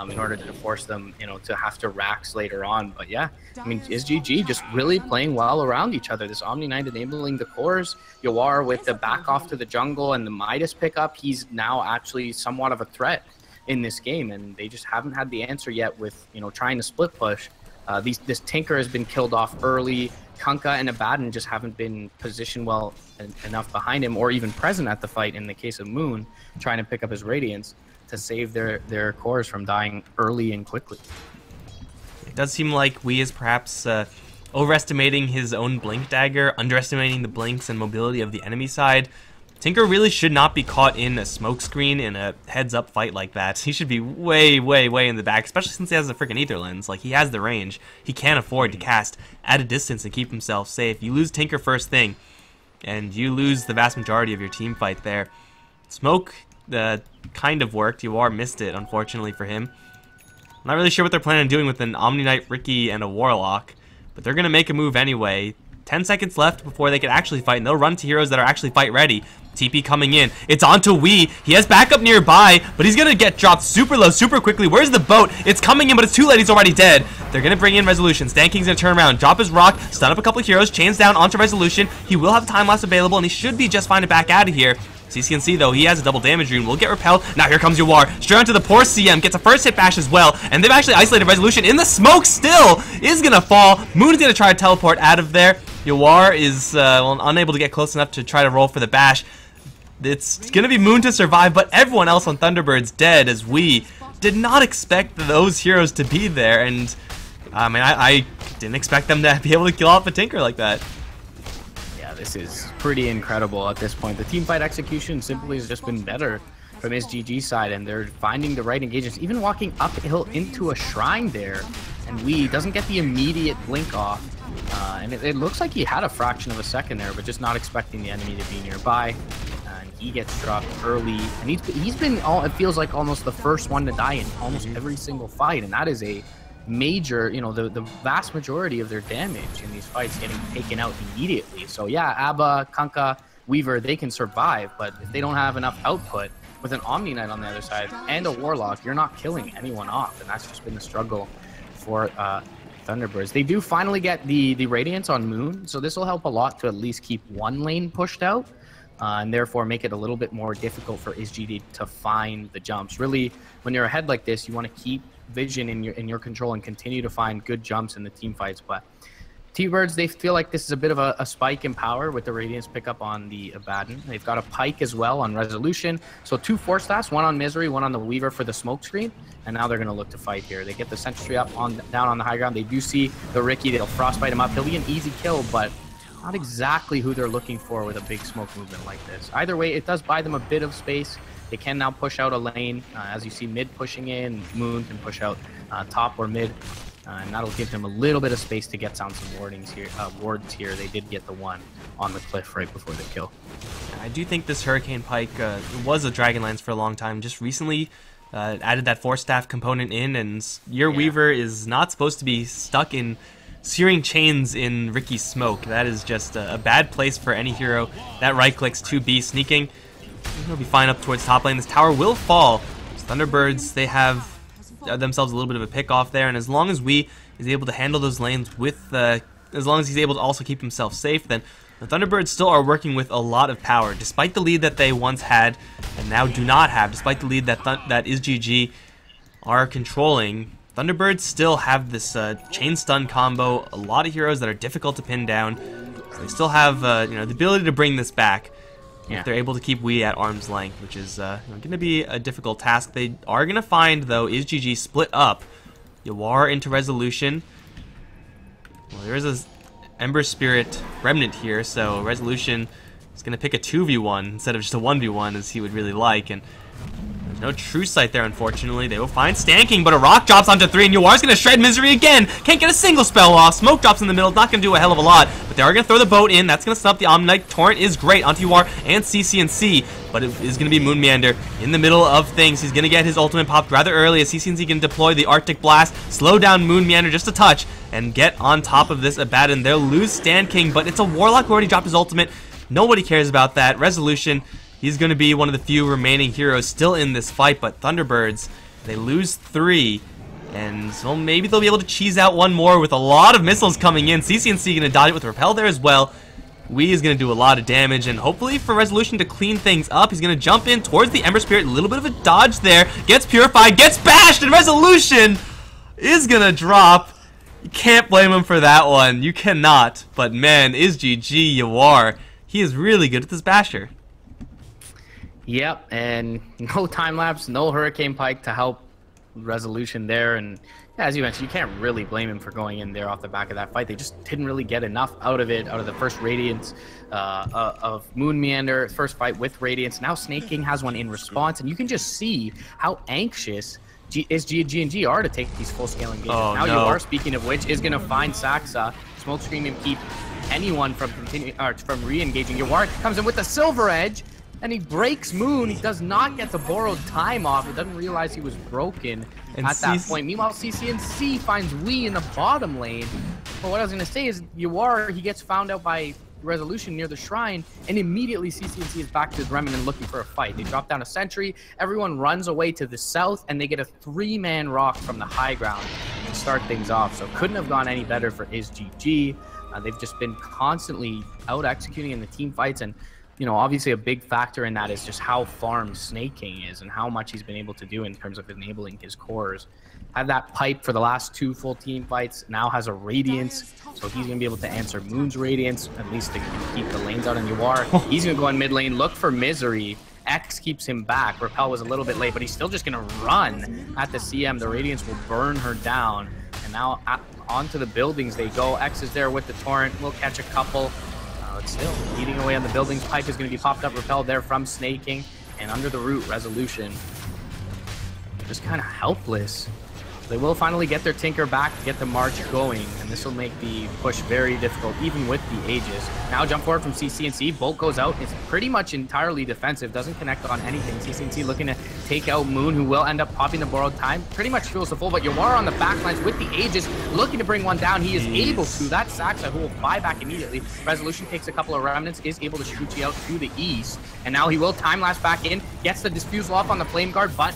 in order to force them, you know, to have to Rax later on. But yeah, I mean, isGG just really playing well around each other. This Omni Knight enabling the cores. Yuar with the back off to the jungle and the Midas pickup, he's now actually somewhat of a threat in this game, and they just haven't had the answer yet with, you know, trying to split push. This Tinker has been killed off early. Kunkka and Abaddon just haven't been positioned well enough behind him, or even present at the fight in the case of Moon, trying to pick up his Radiance to save their cores from dying early and quickly. It does seem like Wii is perhaps overestimating his own Blink Dagger, underestimating the blinks and mobility of the enemy side. Tinker really should not be caught in a smokescreen in a heads-up fight like that. He should be way, way, way in the back, especially since he has a freaking Ether Lens. Like, he has the range. He can't afford to cast at a distance and keep himself safe. You lose Tinker first thing, and you lose the vast majority of your team fight there. Smoke kind of worked. Yuar missed it, unfortunately for him. I'm not really sure what they're planning on doing with an Omni Knight, Riki, and a Warlock, but they're going to make a move anyway. 10 seconds left before they can actually fight, and they'll run to heroes that are actually fight ready. TP coming in. It's on to Wii. He has backup nearby, but he's going to get dropped super low, super quickly. Where's the boat? It's coming in, but it's too late. He's already dead. They're going to bring in Resolution. Stan King's going to turn around, drop his rock, stun up a couple of heroes, chains down onto Resolution. He will have time lapse available, and he should be just fine to back out of here. CCNC, though, he has a double damage rune. Will get repelled. Now here comes Yuar. Straight onto the poor CM. Gets a first hit bash as well. And they've actually isolated Resolution in the smoke still. Is going to fall. Moon's going to try to teleport out of there. Yuar is unable to get close enough to try to roll for the bash. It's going to be Moon to survive, but everyone else on Thunderbirds dead, as we did not expect those heroes to be there. And, I mean, I didn't expect them to be able to kill off a Tinker like that. This is pretty incredible at this point. The teamfight execution simply has just been better from isGG's side, and they're finding the right engagements, even walking uphill into a shrine there, and Wii doesn't get the immediate blink off, and it looks like he had a fraction of a second there, but just not expecting the enemy to be nearby, and he gets dropped early, and he's been, it feels like, almost the first one to die in almost every single fight, and that is a major, you know, the vast majority of their damage in these fights getting taken out immediately. So yeah, Abba, Kunkka, Weaver, they can survive, but if they don't have enough output with an Omni Knight on the other side and a Warlock, you're not killing anyone off, and that's just been the struggle for Thunderbirds. They do finally get the Radiance on Moon, so this will help a lot to at least keep one lane pushed out, and therefore make it a little bit more difficult for isGG to find the jumps. Really, when you're ahead like this, you want to keep vision in your control and continue to find good jumps in the team fights, but T-Birds, they feel like this is a bit of a spike in power with the Radiance pickup on the Abaddon. They've got a Pike as well on Resolution. So 2 Force Staffs, one on Misery, one on the Weaver for the smoke screen. And now they're going to look to fight here. They get the Sentry up down on the high ground. They do see the Ricky. They'll Frostbite him up. He'll be an easy kill, but not exactly who they're looking for with a big smoke movement like this. Either way, it does buy them a bit of space. They can now push out a lane. As you see, mid pushing in. Moon can push out top or mid. And that'll give them a little bit of space to get down some wards here. They did get the one on the cliff right before the kill. I do think this Hurricane Pike was a Dragonlance for a long time. Just recently added that Force Staff component in, and your Weaver is not supposed to be stuck in searing chains in Ricky's smoke. That is just a bad place for any hero. That right clicks 2B sneaking. He'll be fine up towards top lane. This tower will fall. Thunderbirds, they have themselves a little bit of a pick off there, and as long as we is able to handle those lanes with as long as he's able to also keep himself safe, then the Thunderbirds still are working with a lot of power, despite the lead that they once had and now do not have. Despite the lead that isGG are controlling, Thunderbirds still have this chain stun combo, a lot of heroes that are difficult to pin down. So they still have the ability to bring this back. If they're able to keep Wii at arm's length, which is going to be a difficult task. They are going to find, though, isGG split up. Yawar into Resolution. Well, there is a Ember Spirit Remnant here, so Resolution is going to pick a 2v1 instead of just a 1v1, as he would really like. And there's no True Sight there, unfortunately. They will find Stanking, but a rock drops onto 3, and Yawar's going to shred Misery again. Can't get a single spell off. Smoke drops in the middle. Not going to do a hell of a lot, but they are going to throw the boat in. That's going to stop the Omnite. Torrent is great onto Yawar and CCNC, but it is going to be Moon Meander in the middle of things. He's going to get his ultimate popped rather early as CCNC can deploy the Arctic Blast, slow down Moon Meander just a touch, and get on top of this Abaddon. They'll lose Stand King, but it's a Warlock who already dropped his ultimate. Nobody cares about that. Resolution, he's going to be one of the few remaining heroes still in this fight, but Thunderbirds, they lose 3, and so maybe they'll be able to cheese out one more with a lot of missiles coming in. CCNC going to dodge it with Repel there as well. Wii is going to do a lot of damage, and hopefully for Resolution to clean things up, he's going to jump in towards the Ember Spirit. A little bit of a dodge there. Gets Purified, gets bashed, and Resolution is going to drop. You can't blame him for that one. You cannot. But man, isGG Yawar, he is really good at this basher. Yep, and no time lapse, no Hurricane Pike to help Resolution there. And yeah, as you mentioned, you can't really blame him for going in there off the back of that fight. They just didn't really get enough out of it, out of the first Radiance of Moon Meander, first fight with Radiance. Now Snake King has one in response, and you can just see how anxious isGG and G are to take these full-scale engagements. Now you are, speaking of which, is going to find Saxa, smokescreen, and keep anyone from re-engaging. Yawar comes in with the Silver Edge, and he breaks Moon. He does not get the borrowed time off. He doesn't realize he was broken at that point. Meanwhile, CCNC finds Wii in the bottom lane. But what I was going to say is Yawar, he gets found out by Resolution near the shrine, and immediately CCNC is back to his Remnant looking for a fight. They drop down a sentry, everyone runs away to the south, and they get a 3-man rock from the high ground to start things off. So couldn't have gone any better for isGG. They've just been constantly out-executing in the team fights, and obviously a big factor in that is just how farmed Snake King is and how much he's been able to do in terms of enabling his cores. Had that pipe for the last 2 full team fights, now has a Radiance, so he's going to be able to answer Moon's Radiance, at least to keep the lanes out on Yawar. He's going to go in mid lane, look for Misery. X keeps him back. Repel was a little bit late, but he's still just going to run at the CM. The Radiance will burn her down, and now onto the buildings they go. X is there with the Torrent, will catch a couple. But still, eating away on the buildings. Pipe is going to be popped up, repelled there from Snake King. And under the root, Resolution. Just kind of helpless. They will finally get their Tinker back to get the march going, and this will make the push very difficult, even with the Aegis. Now jump forward from CCNC. Bolt goes out. It's pretty much entirely defensive. Doesn't connect on anything. CCNC looking to take out Moon, who will end up popping the borrowed time. Pretty much fuels the full, but Yawar on the backlines with the Aegis, looking to bring one down. He is able to. That's Saxa, who will buy back immediately. Resolution takes a couple of remnants, is able to shoot you out to the east, and now he will time lapse back in, gets the Diffusal off on the Flame Guard, but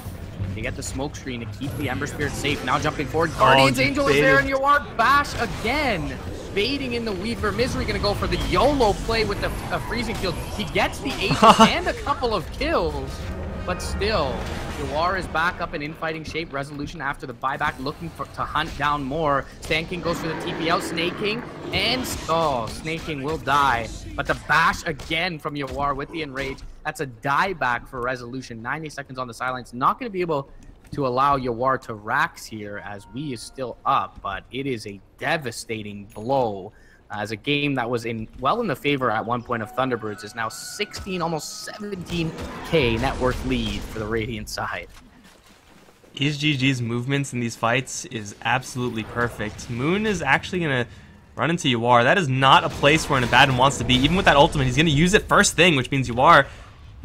they get the smoke screen to keep the Ember Spirit safe. Now jumping forward, Guardian's Angel is there, and Yawar bash again. Baiting in the Weaver. Misery going to go for the YOLO play with the freezing field. He gets the Aegis and a couple of kills. but still, Yawar is back up in infighting shape. Resolution after the buyback, looking to hunt down more. Stan King goes for the TP out, Snaking, and Snaking will die. But the bash again from Yawar with the enrage. That's a die back for Resolution. 90 seconds on the sidelines. Not going to be able to allow Yawar to racks here as we is still up, but it is a devastating blow. As a game that was well in the favor at one point of Thunderbirds is now 16, almost 17k net worth lead for the Radiant side. isGG's movements in these fights is absolutely perfect. Moon is actually going to run into Yawar. That is not a place where an Abaddon wants to be. Even with that ultimate, he's going to use it first thing, which means Yawar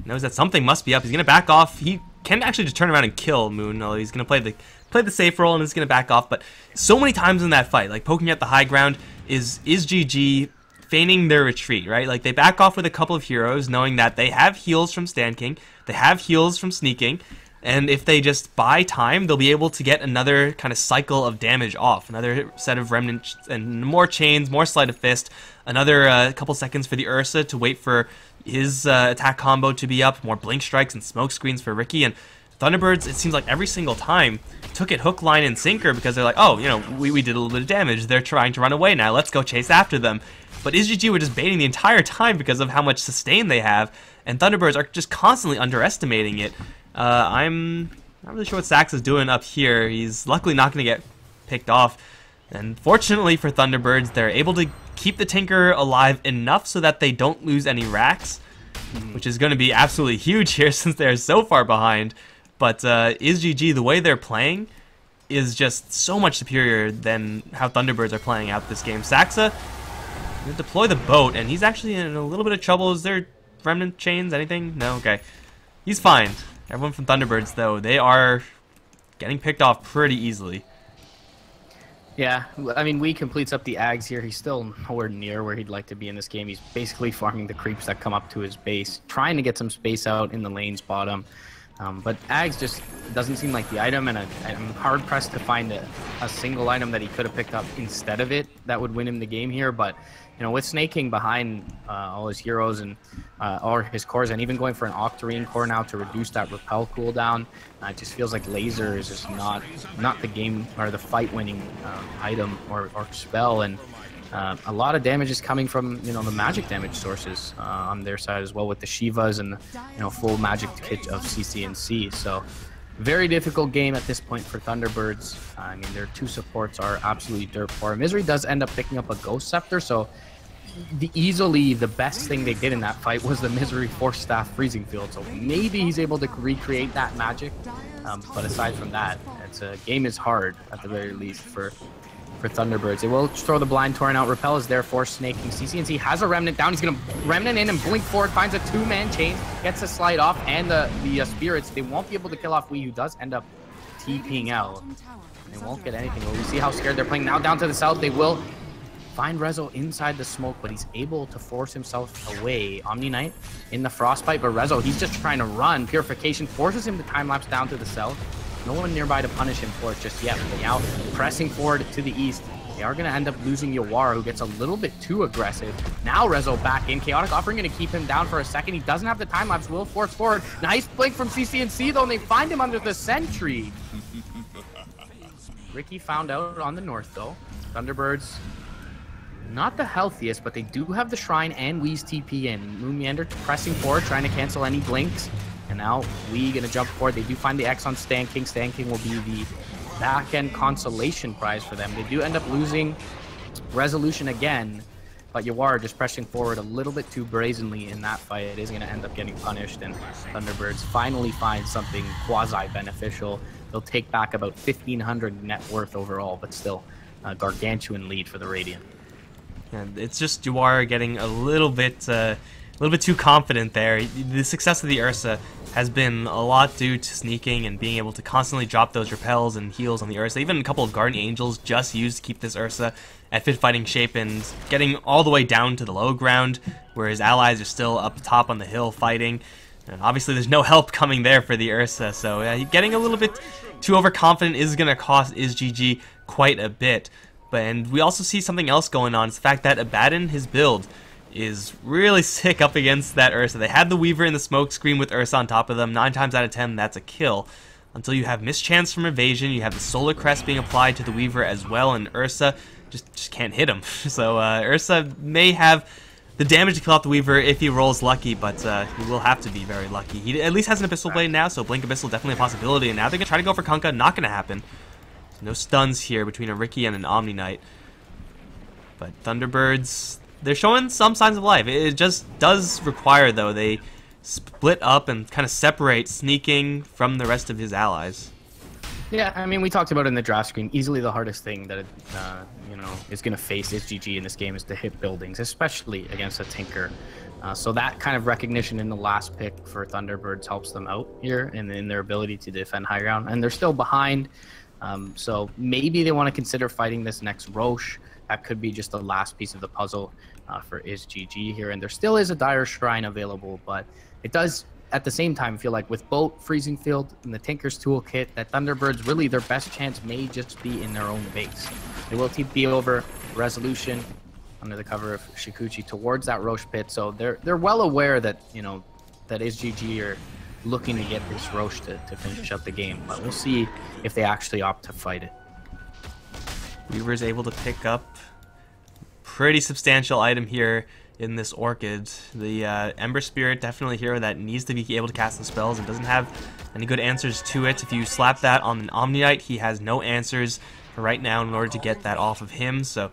knows that something must be up. He's going to back off. He can actually just turn around and kill Moon. He's going to play the safe role and is going to back off. But so many times in that fight, like poking at the high ground, is isGG feigning their retreat, right? Like they back off with a couple of heroes, knowing that they have heals from Stan King, they have heals from sneaking, and if they just buy time, they'll be able to get another kind of cycle of damage off, another set of remnants and more chains, more sleight of fist, another couple seconds for the Ursa to wait for his attack combo to be up, more blink strikes and smoke screens for Ricky, and Thunderbirds, it seems like every single time, took it hook, line, and sinker because they're like, oh, we did a little bit of damage. They're trying to run away now. Let's go chase after them. But isGG were just baiting the entire time because of how much sustain they have, and Thunderbirds are just constantly underestimating it. I'm not really sure what Sax is doing up here. He's luckily not going to get picked off. And fortunately for Thunderbirds, they're able to keep the Tinker alive enough so that they don't lose any racks, which is going to be absolutely huge here since they're so far behind. But isGG, the way they're playing is just so much superior than how Thunderbirds are playing out this game. Saxa going to deploy the boat, and he's actually in a little bit of trouble. Is there remnant chains, anything? No? Okay. He's fine. Everyone from Thunderbirds, though, they are getting picked off pretty easily. Yeah, I mean, Wee completes up the Ags here. He's still nowhere near where he'd like to be in this game. He's basically farming the creeps that come up to his base, trying to get some space out in the lane's bottom. But Ags just doesn't seem like the item, and I'm hard-pressed to find a single item that he could have picked up instead of it that would win him the game here. But, with Snaking behind all his heroes and all his cores, and even going for an Octarine core now to reduce that repel cooldown, it just feels like Laser is just not the game or the fight-winning item or spell. And a lot of damage is coming from the magic damage sources on their side as well, with the Shivas and the full magic kit of CC&C. So very difficult game at this point for Thunderbirds. I mean, their two supports are absolutely dirt poor. Misery does end up picking up a Ghost Scepter, so easily the best thing they did in that fight was the Misery Force Staff Freezing Field. So maybe he's able to recreate that magic. But aside from that, game is hard at the very least for Thunderbirds. They will throw the blind torrent out. Repel is there for Snaking. CC&C has a remnant down. He's going to remnant in and blink forward, finds a two-man chain, gets a slide off, and the spirits. They won't be able to kill off Wee, who does end up TPing out. They won't get anything. Well, we see how scared they're playing. Now down to the south, they will find Rezo inside the smoke, but he's able to force himself away. Omni Knight in the frostbite, but Rezo, he's just trying to run. Purification forces him to time-lapse down to the south. No one nearby to punish him for it just yet. But now pressing forward to the east, they are going to end up losing Yawar, who gets a little bit too aggressive. Now Rezo back in. Chaotic Offering going to keep him down for a second. He doesn't have the time-lapse. Will force forward. Nice blink from CC&C, though, and they find him under the sentry. Ricky found out on the north, though. Thunderbirds, not the healthiest, but they do have the Shrine and Wee's TP in. Moon Meander pressing forward, trying to cancel any blinks. And now Wee gonna jump forward. They do find the X on Stan King. Stan King will be the back-end consolation prize for them. They do end up losing Resolution again, but Yawar just pressing forward a little bit too brazenly in that fight. It is gonna end up getting punished, and Thunderbirds finally find something quasi-beneficial. They'll take back about 1,500 net worth overall, but still a gargantuan lead for the Radiant. And it's just Yawar getting a little bit too confident there. The success of the Ursa has been a lot due to sneaking and being able to constantly drop those repels and heals on the Ursa. Even a couple of Guardian Angels just used to keep this Ursa at fit fighting shape and getting all the way down to the low ground, where his allies are still up top on the hill fighting. And obviously there's no help coming there for the Ursa, so getting a little bit too overconfident is going to cost isGG quite a bit. And we also see something else going on. It's the fact that Abaddon, his build, is really sick up against that Ursa. They had the Weaver in the smoke screen with Ursa on top of them. 9 times out of 10, that's a kill. Until you have mischance from evasion, you have the Solar Crest being applied to the Weaver as well, and Ursa just can't hit him. So Ursa may have the damage to kill off the Weaver if he rolls lucky, but he will have to be very lucky. He at least has an Abyssal Blade now, so Blink Abyssal definitely a possibility, and now they're going to try to go for Kunkka. Not going to happen. No stuns here between a Riki and an Omni Knight. But Thunderbirds, they're showing some signs of life. It just does require, though, they split up and kind of separate sneaking from the rest of his allies. Yeah, I mean, we talked about it in the draft screen. Easily the hardest thing that is going to face isGG in this game is to hit buildings, especially against a Tinker. So that kind of recognition in the last pick for Thunderbirds helps them out here and in their ability to defend high ground. And they're still behind, so maybe they want to consider fighting this next Roche. That could be just the last piece of the puzzle for isGG here. And there still is a Dire Shrine available, but it does at the same time feel like with Boat, Freezing Field, and the Tinker's Toolkit, that Thunderbirds, really their best chance may just be in their own base. They will TP over Resolution under the cover of Shikuchi towards that Roche pit, so they're well aware that, that isGG are looking to get this Roche to finish up the game, but we'll see if they actually opt to fight it. Weaver's able to pick up pretty substantial item here in this Orchid. The Ember Spirit, definitely a hero that needs to be able to cast the spells and doesn't have any good answers to it. If you slap that on an Omni Knight, he has no answers for right now in order to get that off of him, so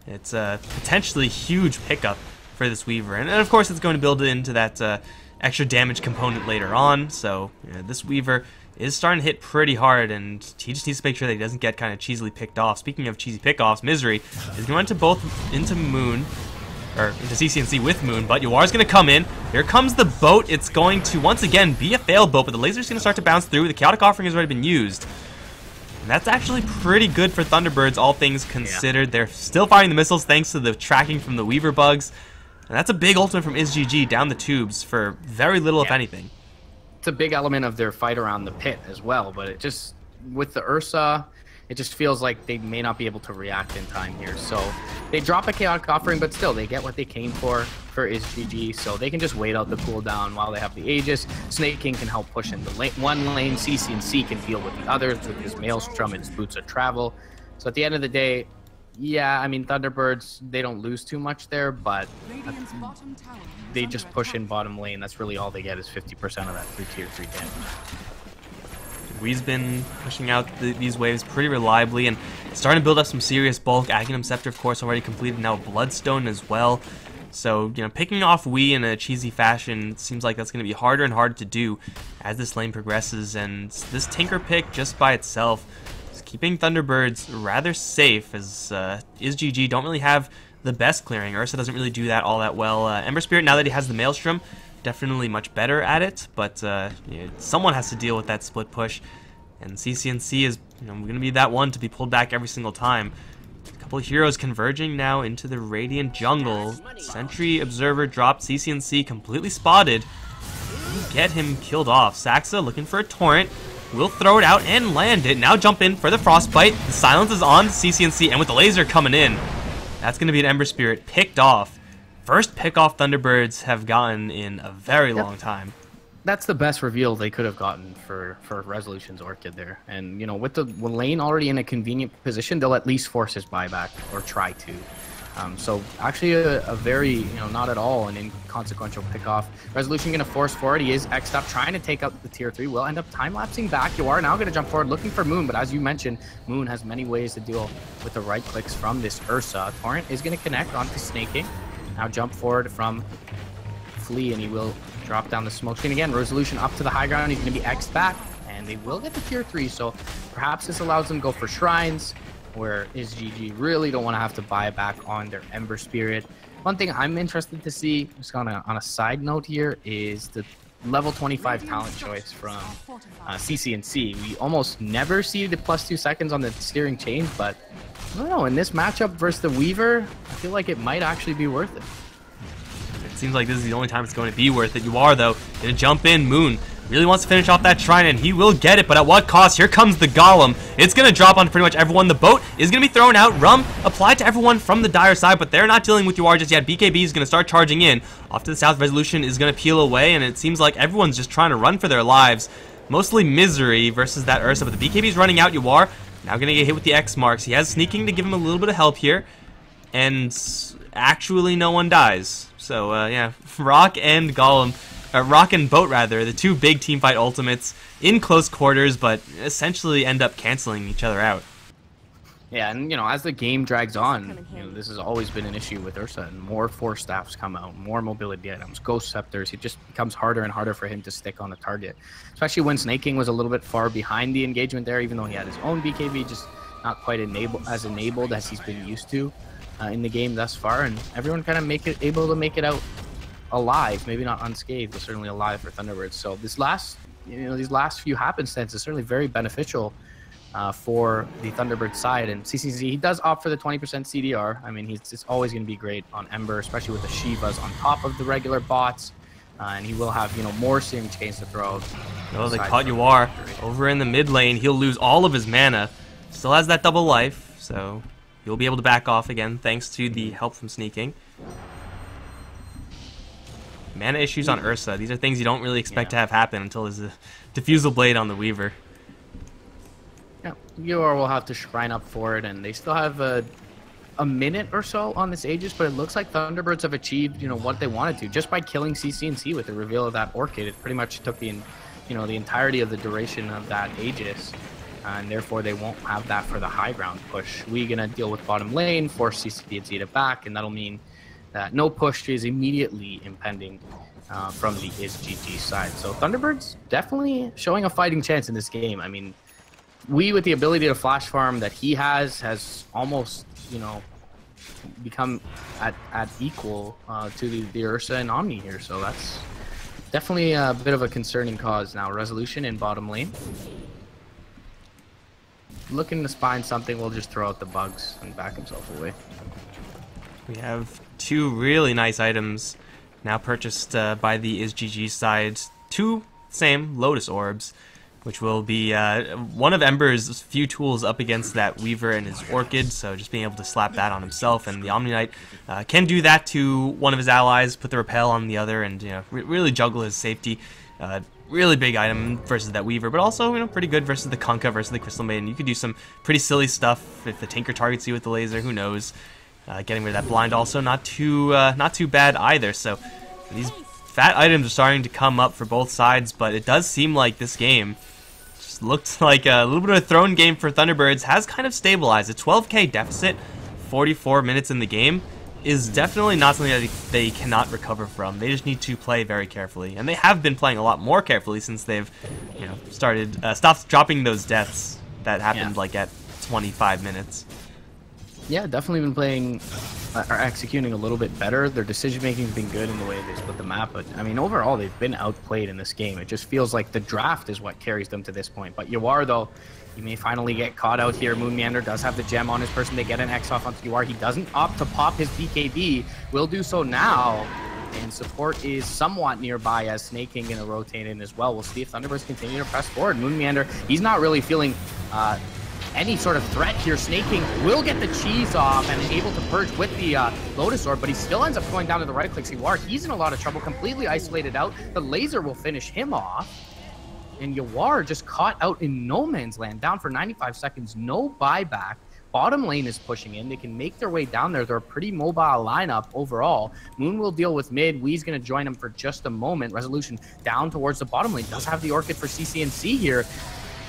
it's a potentially huge pickup for this Weaver. And of course, it's going to build into that extra damage component later on, so this Weaver is starting to hit pretty hard, and he just needs to make sure that he doesn't get kind of cheesily picked off. Speaking of cheesy pickoffs, Misery is going to into Moon, or into CCNC with Moon, but Yawar's going to come in. Here comes the boat. It's going to, once again, be a failed boat, but the laser's going to start to bounce through. The Chaotic Offering has already been used. And that's actually pretty good for Thunderbirds, all things considered. Yeah. They're still firing the missiles thanks to the tracking from the Weaver bugs. And that's a big ultimate from isGG down the tubes for very little, if anything. It's a big element of their fight around the pit as well, but it just, with the Ursa, it just feels like they may not be able to react in time here. So they drop a Chaotic Offering, but still, they get what they came for isGG, so they can just wait out the cooldown while they have the Aegis. Snake King can help push in the one lane, CCNC can deal with the others with his Maelstrom and his Boots of Travel. So at the end of the day, yeah, I mean, Thunderbirds, they don't lose too much there, but they just push in bottom lane. That's really all they get is 50% of that through tier 3 damage. We've been pushing out these waves pretty reliably and starting to build up some serious bulk. Aghanim Scepter, of course, already completed. Now Bloodstone as well. So, picking off Wii in a cheesy fashion seems like that's going to be harder and harder to do as this lane progresses. And this Tinker pick just by itself is keeping Thunderbirds rather safe, as isGG don't really have the best clearing. Ursa doesn't really do that all that well. Ember Spirit, now that he has the Maelstrom, definitely much better at it, but someone has to deal with that split push, and CCNC is going to be that one to be pulled back every single time. A couple of heroes converging now into the Radiant jungle. Sentry Observer dropped, CCNC completely spotted. Get him killed off. Saxa looking for a torrent, will throw it out and land it. Now jump in for the Frostbite. The silence is on CCNC, and with the laser coming in, that's going to be an Ember Spirit picked off. First pick-off Thunderbirds have gotten in a very long time. That's the best reveal they could have gotten for Resolution's Orchid there. And, with the lane already in a convenient position, they'll at least force his buyback, or try to. So actually a very, not at all an inconsequential pick-off. Resolution going to force forward. He is X'd up, trying to take out the tier 3. Will end up time-lapsing back. You are now going to jump forward, looking for Moon. But as you mentioned, Moon has many ways to deal with the right clicks from this Ursa. Torrent is going to connect onto Snake King. Now jump forward from Flea, and he will drop down the smoke screen again. Resolution up to the high ground. He's going to be X'd back, and they will get the tier 3. So perhaps this allows them to go for shrines, where isGG really don't want to have to buy back on their Ember Spirit. One thing I'm interested to see, just on a side note here, is the level 25 talent choice from CCNC. We almost never see the +2 seconds on the steering change, but I don't know, in this matchup versus the Weaver, I feel like it might actually be worth it. It seems like this is the only time it's going to be worth it. You are, though, going to jump in. Moon Really wants to finish off that shrine, and he will get it, but at what cost? Here comes the golem. It's going to drop on pretty much everyone. The boat is going to be thrown out. Rum applied to everyone from the dire side, but they're not dealing with UR just yet. BKB is going to start charging in. Off to the south, Resolution is going to peel away, and it seems like everyone's just trying to run for their lives. Mostly Misery versus that Ursa, but the BKB is running out. UR now going to get hit with the X marks. He has Sneaking to give him a little bit of help here, and actually no one dies. So, yeah, Rock and Golem... Rock and Boat, rather, the two big teamfight ultimates in close quarters, but essentially end up canceling each other out. Yeah, and as the game drags on, this has always been an issue with Ursa, and more Force Staffs come out, more mobility items, Ghost Scepters. It just becomes harder and harder for him to stick on the target, especially when Snaking was a little bit far behind the engagement there, even though he had his own BKB, just not quite enabled as he's been used to in the game thus far, and everyone kind of able to make it out alive, maybe not unscathed, but certainly alive for Thunderbirds. So this last, these last few happenstances certainly very beneficial for the Thunderbird side. And CCZ, he does opt for the 20% CDR. I mean, it's always going to be great on Ember, especially with the Shivas on top of the regular bots. And he will have, more Searing Chains to throw out. Oh, they caught UR over in the mid lane. He'll lose all of his mana. Still has that double life, so he'll be able to back off again thanks to the help from Sneaking. Mana issues on Ursa. These are things you don't really expect to have happen until there's a Diffusal Blade on the Weaver. Yeah, UR will have to shrine up for it, and they still have a minute or so on this Aegis, but it looks like Thunderbirds have achieved, what they wanted to. Just by killing CCNC with the reveal of that Orchid, it pretty much took the entirety of the duration of that Aegis, and therefore they won't have that for the high ground push. We're going to deal with bottom lane, force CCNC to back, and that'll mean that no push is immediately impending from the isGG side. So Thunderbirds definitely showing a fighting chance in this game. I mean, with the ability to flash farm that he has almost, become at equal to the Ursa and Omni here. So that's definitely a bit of a concerning cause now. Resolution in bottom lane. Looking to find something, we'll just throw out the bugs and back himself away. We have two really nice items now purchased by the isGG side. Two same Lotus Orbs, which will be one of Ember's few tools up against that Weaver and his Orchid, so just being able to slap that on himself. And the Omni Knight can do that to one of his allies, put the Repel on the other, and really juggle his safety. Really big item versus that Weaver, but also pretty good versus the Kunkka versus the Crystal Maiden. You could do some pretty silly stuff if the Tinker targets you with the laser, who knows. Getting rid of that blind also not too bad either. So these fat items are starting to come up for both sides, but it does seem like this game just looks like a little bit of a throne game for Thunderbirds. Has kind of stabilized. A 12k deficit, 44 minutes in the game, is definitely not something that they cannot recover from. They just need to play very carefully, and they have been playing a lot more carefully since they've stopped dropping those deaths that happened like at 25 minutes. Yeah, definitely been playing or executing a little bit better. Their decision-making has been good in the way they split the map, but, I mean, overall, they've been outplayed in this game. It just feels like the draft is what carries them to this point. But UR, though, you may finally get caught out here. Moonmeander does have the gem on his person. They get an X off onto UR. He doesn't opt to pop his BKB. Will do so now. And support is somewhat nearby as Snaking going to rotate in as well. We'll see if Thunderbirds continue to press forward. Moonmeander, he's not really feeling any sort of threat here. Snaking will get the cheese off and able to purge with the Lotus Orb, but he still ends up going down to the right click. UR, he's in a lot of trouble, completely isolated out. The laser will finish him off. And UR just caught out in no man's land, down for 95 seconds, no buyback. Bottom lane is pushing in. They can make their way down there. They're a pretty mobile lineup overall. Moon will deal with mid. Wee's going to join him for just a moment. Resolution down towards the bottom lane. Does have the Orchid for CCNC here.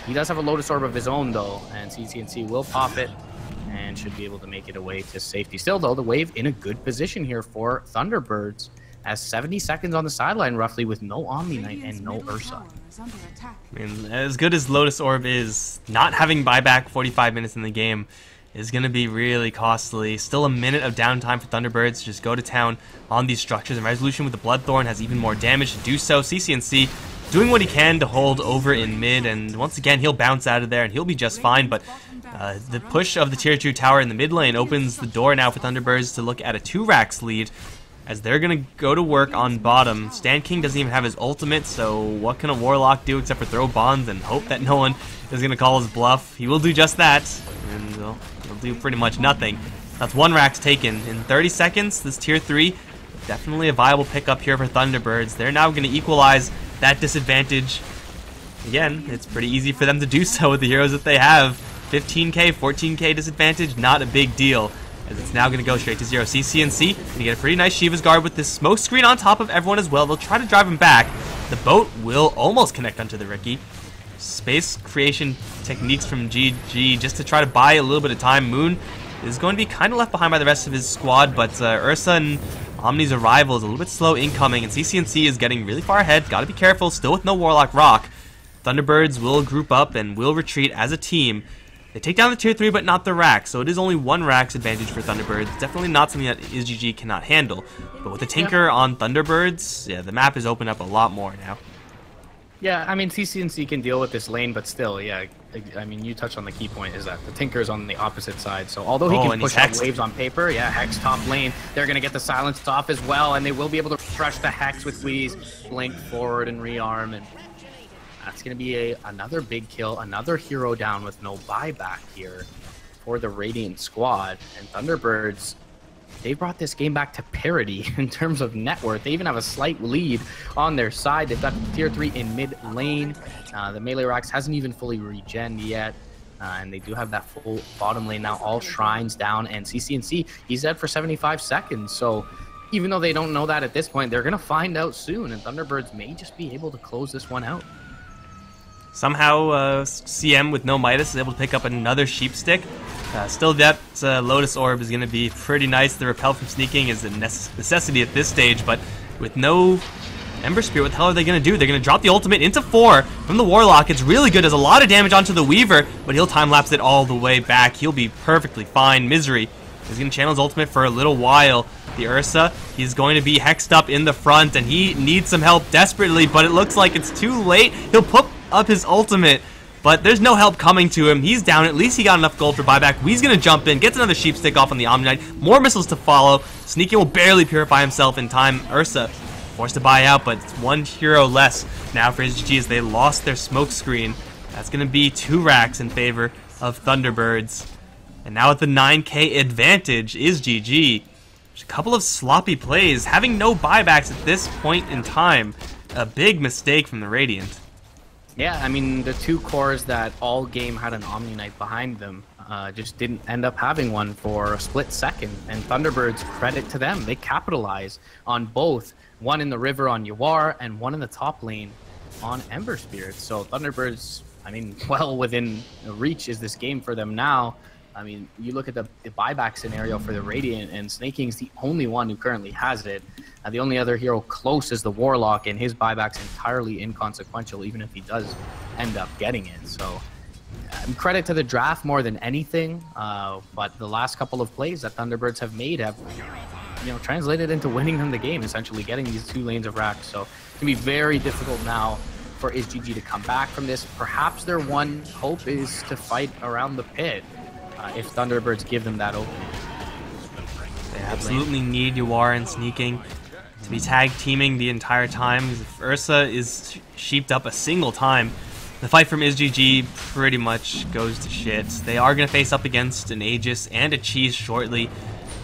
He does have a Lotus Orb of his own, though, and CCNC will pop it and should be able to make it away to safety. Still, though, the wave in a good position here for Thunderbirds, as 70 seconds on the sideline, roughly, with no Omni Knight and no Ursa. I mean, as good as Lotus Orb is, not having buyback 45 minutes in the game is going to be really costly. Still a minute of downtime for Thunderbirds. Just go to town on these structures, and Resolution with the Bloodthorn has even more damage to do so. CCNC doing what he can to hold over in mid, and once again he'll bounce out of there and he'll be just fine, but the push of the tier 2 tower in the mid lane opens the door now for Thunderbirds to look at a 2 racks lead. as they're going to go to work on bottom. Stan King doesn't even have his ultimate, so what can a Warlock do except for throw bonds and hope that no one is going to call his bluff? He will do just that, and he'll do pretty much nothing. That's 1 Rax taken. In 30 seconds, this tier 3, definitely a viable pickup here for Thunderbirds. They're now going to equalize that disadvantage. Again, it's pretty easy for them to do so with the heroes that they have. 15k, 14k disadvantage, not a big deal, as it's now going to go straight to 0. CCNC going to get a pretty nice Shiva's Guard with this smoke screen on top of everyone as well. They'll try to drive him back. The boat will almost connect onto the Ricky. Space creation techniques from GG just to try to buy a little bit of time. Moon is going to be kind of left behind by the rest of his squad, but Ursa and Omni's arrival is a little bit slow incoming, and CCNC is getting really far ahead. Got to be careful, still with no Warlock Rock. Thunderbirds will group up and will retreat as a team. They take down the tier 3, but not the Rax, so it is only 1 Rax advantage for Thunderbirds. Definitely not something that isGG cannot handle. But with the Tinker on Thunderbirds, yeah, the map is opened up a lot more now. Yeah, I mean, CCNC can deal with this lane, but still, yeah, I mean, you touched on the key point, is that the Tinker's on the opposite side. So although he can push out waves on paper, yeah, Hex top lane, they're going to get the silence off as well, and they will be able to refresh the Hex with Wheeze, blink forward and rearm, and that's going to be another big kill, another hero down with no buyback here for the Radiant squad. And Thunderbirds, they brought this game back to parity in terms of net worth. They even have a slight lead on their side. They've got tier 3 in mid lane. The melee Rax hasn't even fully regened yet. And they do have that full bottom lane now, all shrines down. And CCNC, he's dead for 75 seconds. So even though they don't know that at this point, they're going to find out soon. And Thunderbirds may just be able to close this one out. Somehow, CM with no Midas is able to pick up another Sheep Stick. Still, that Lotus Orb is going to be pretty nice. The repel from sneaking is a necessity at this stage, but with no Ember Spirit, what the hell are they going to do? They're going to drop the ultimate into 4 from the Warlock. It's really good, does a lot of damage onto the Weaver, but he'll time-lapse it all the way back. He'll be perfectly fine. Misery is going to channel his ultimate for a little while. The Ursa, he's going to be hexed up in the front, and he needs some help desperately, but it looks like it's too late. He'll put up his ultimate, but there's no help coming to him. He's down. At least he got enough gold for buyback. We's going to jump in, gets another Sheep Stick off on the Omni Knight. More missiles to follow. Sneaky will barely purify himself in time. Ursa forced to buy out, but it's 1 hero less now for isGG as they lost their smoke screen. That's going to be 2 Rax in favor of Thunderbirds. And now with the 9k advantage, isGG. A couple of sloppy plays, having no buybacks at this point in time. A big mistake from the Radiant. Yeah, I mean, the 2 cores that all game had an Omni Knight behind them just didn't end up having one for a split second. And Thunderbirds, credit to them, they capitalize on both. One in the river on Yawar and one in the top lane on Ember Spirit. So Thunderbirds, I mean, well within reach is this game for them now. I mean, you look at the buyback scenario for the Radiant, and Snake King's the only one who currently has it. The only other hero close is the Warlock, and his buyback's entirely inconsequential, even if he does end up getting it. So, credit to the draft more than anything, but the last couple of plays that Thunderbirds have made have, translated into winning them the game, essentially getting these 2 lanes of Rax. So, it can be very difficult now for isGG to come back from this. Perhaps their one hope is to fight around the pit. If Thunderbirds give them that opening. They absolutely need Yawar and Sneaking to be tag teaming the entire time. If Ursa is sheeped up a single time, the fight from isGG pretty much goes to shit. They are going to face up against an Aegis and a Cheese shortly.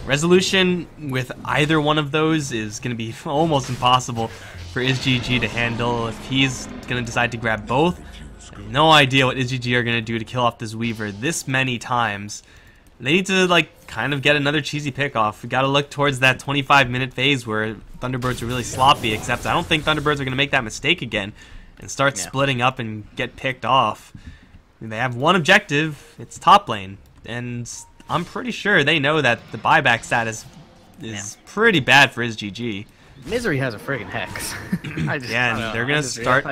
Resolution with either one of those is going to be almost impossible for isGG to handle. If he's going to decide to grab both, no idea what isGG are going to do to kill off this Weaver this many times. They need to, kind of get another cheesy pick off. We got to look towards that 25-minute phase where Thunderbirds are really sloppy, except I don't think Thunderbirds are going to make that mistake again and start splitting up and get picked off. They have one objective, it's top lane, and I'm pretty sure they know that the buyback status is pretty bad for isGG. Misery has a friggin' Hex. And they're going to start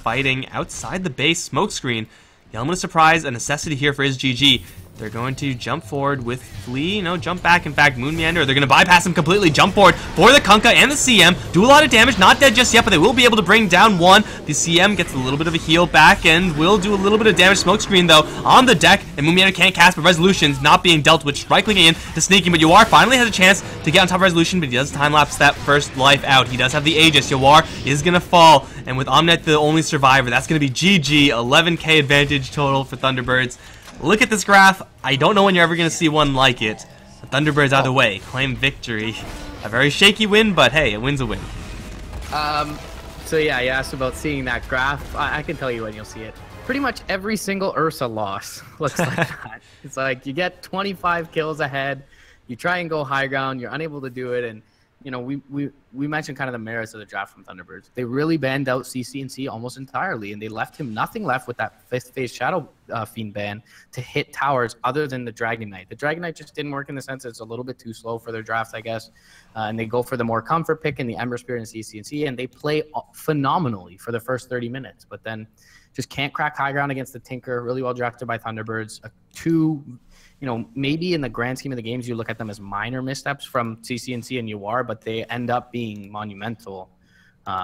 fighting outside the base smoke screen. The element of surprise, a necessity here for isGG. They're going to jump forward with Flea, jump back. In fact, Moon Meander, they're going to bypass him completely, jump forward for the Kunkka and the CM. Do a lot of damage, not dead just yet, but they will be able to bring down one. The CM gets a little bit of a heal back and will do a little bit of damage. Smokescreen, though, on the deck, and Moon Meander can't cast, but Resolution's not being dealt with. Strike clicking in to Sneaking, but Yawar finally has a chance to get on top of Resolution, but he does time-lapse that first life out. He does have the Aegis. Yawar is going to fall, and with Omnet the only survivor, that's going to be GG. 11k advantage total for Thunderbirds. Look at this graph. I don't know when you're ever going to see one like it. The Thunderbirds out of the way. Claim victory. A very shaky win, but hey, a win's a win. So yeah, you asked about seeing that graph. I can tell you when you'll see it. Pretty much every single Ursa loss looks like that. It's like you get 25 kills ahead. You try and go high ground. You're unable to do it. And, we mentioned kind of the merits of the draft from Thunderbirds. They really banned out CC&C almost entirely, and they left him nothing left with that fifth phase Shadow Fiend ban to hit towers other than the Dragon Knight. The Dragon Knight just didn't work in the sense that it's a little bit too slow for their draft, I guess. And they go for the more comfort pick in the Ember Spirit and CC&C, and they play phenomenally for the first 30 minutes. But then just can't crack high ground against the Tinker. Really well drafted by Thunderbirds. Maybe in the grand scheme of the games, you look at them as minor missteps from CC&C and Yawar, but they end up being monumental.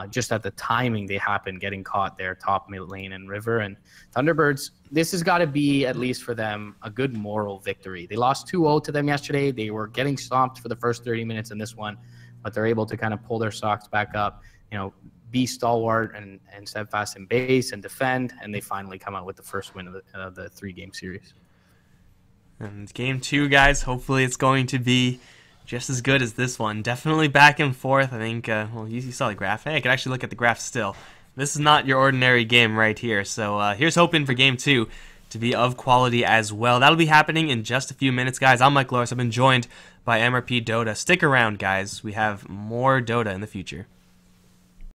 Just at the timing they happen, getting caught there, top mid lane and river. And Thunderbirds, this has got to be, at least for them, a good moral victory. They lost 2-0 to them yesterday. They were getting stomped for the first 30 minutes in this one, but they're able to kind of pull their socks back up, be stalwart and steadfast in base and defend, and they finally come out with the first win of the 3-game series. And game 2, guys, hopefully it's going to be just as good as this one. Definitely back and forth. I think, you saw the graph. Hey, I can actually look at the graph still. This is not your ordinary game right here. So here's hoping for game 2 to be of quality as well. That'll be happening in just a few minutes, guys. I'm Mike Loris. I've been joined by MRP Dota. Stick around, guys. We have more Dota in the future.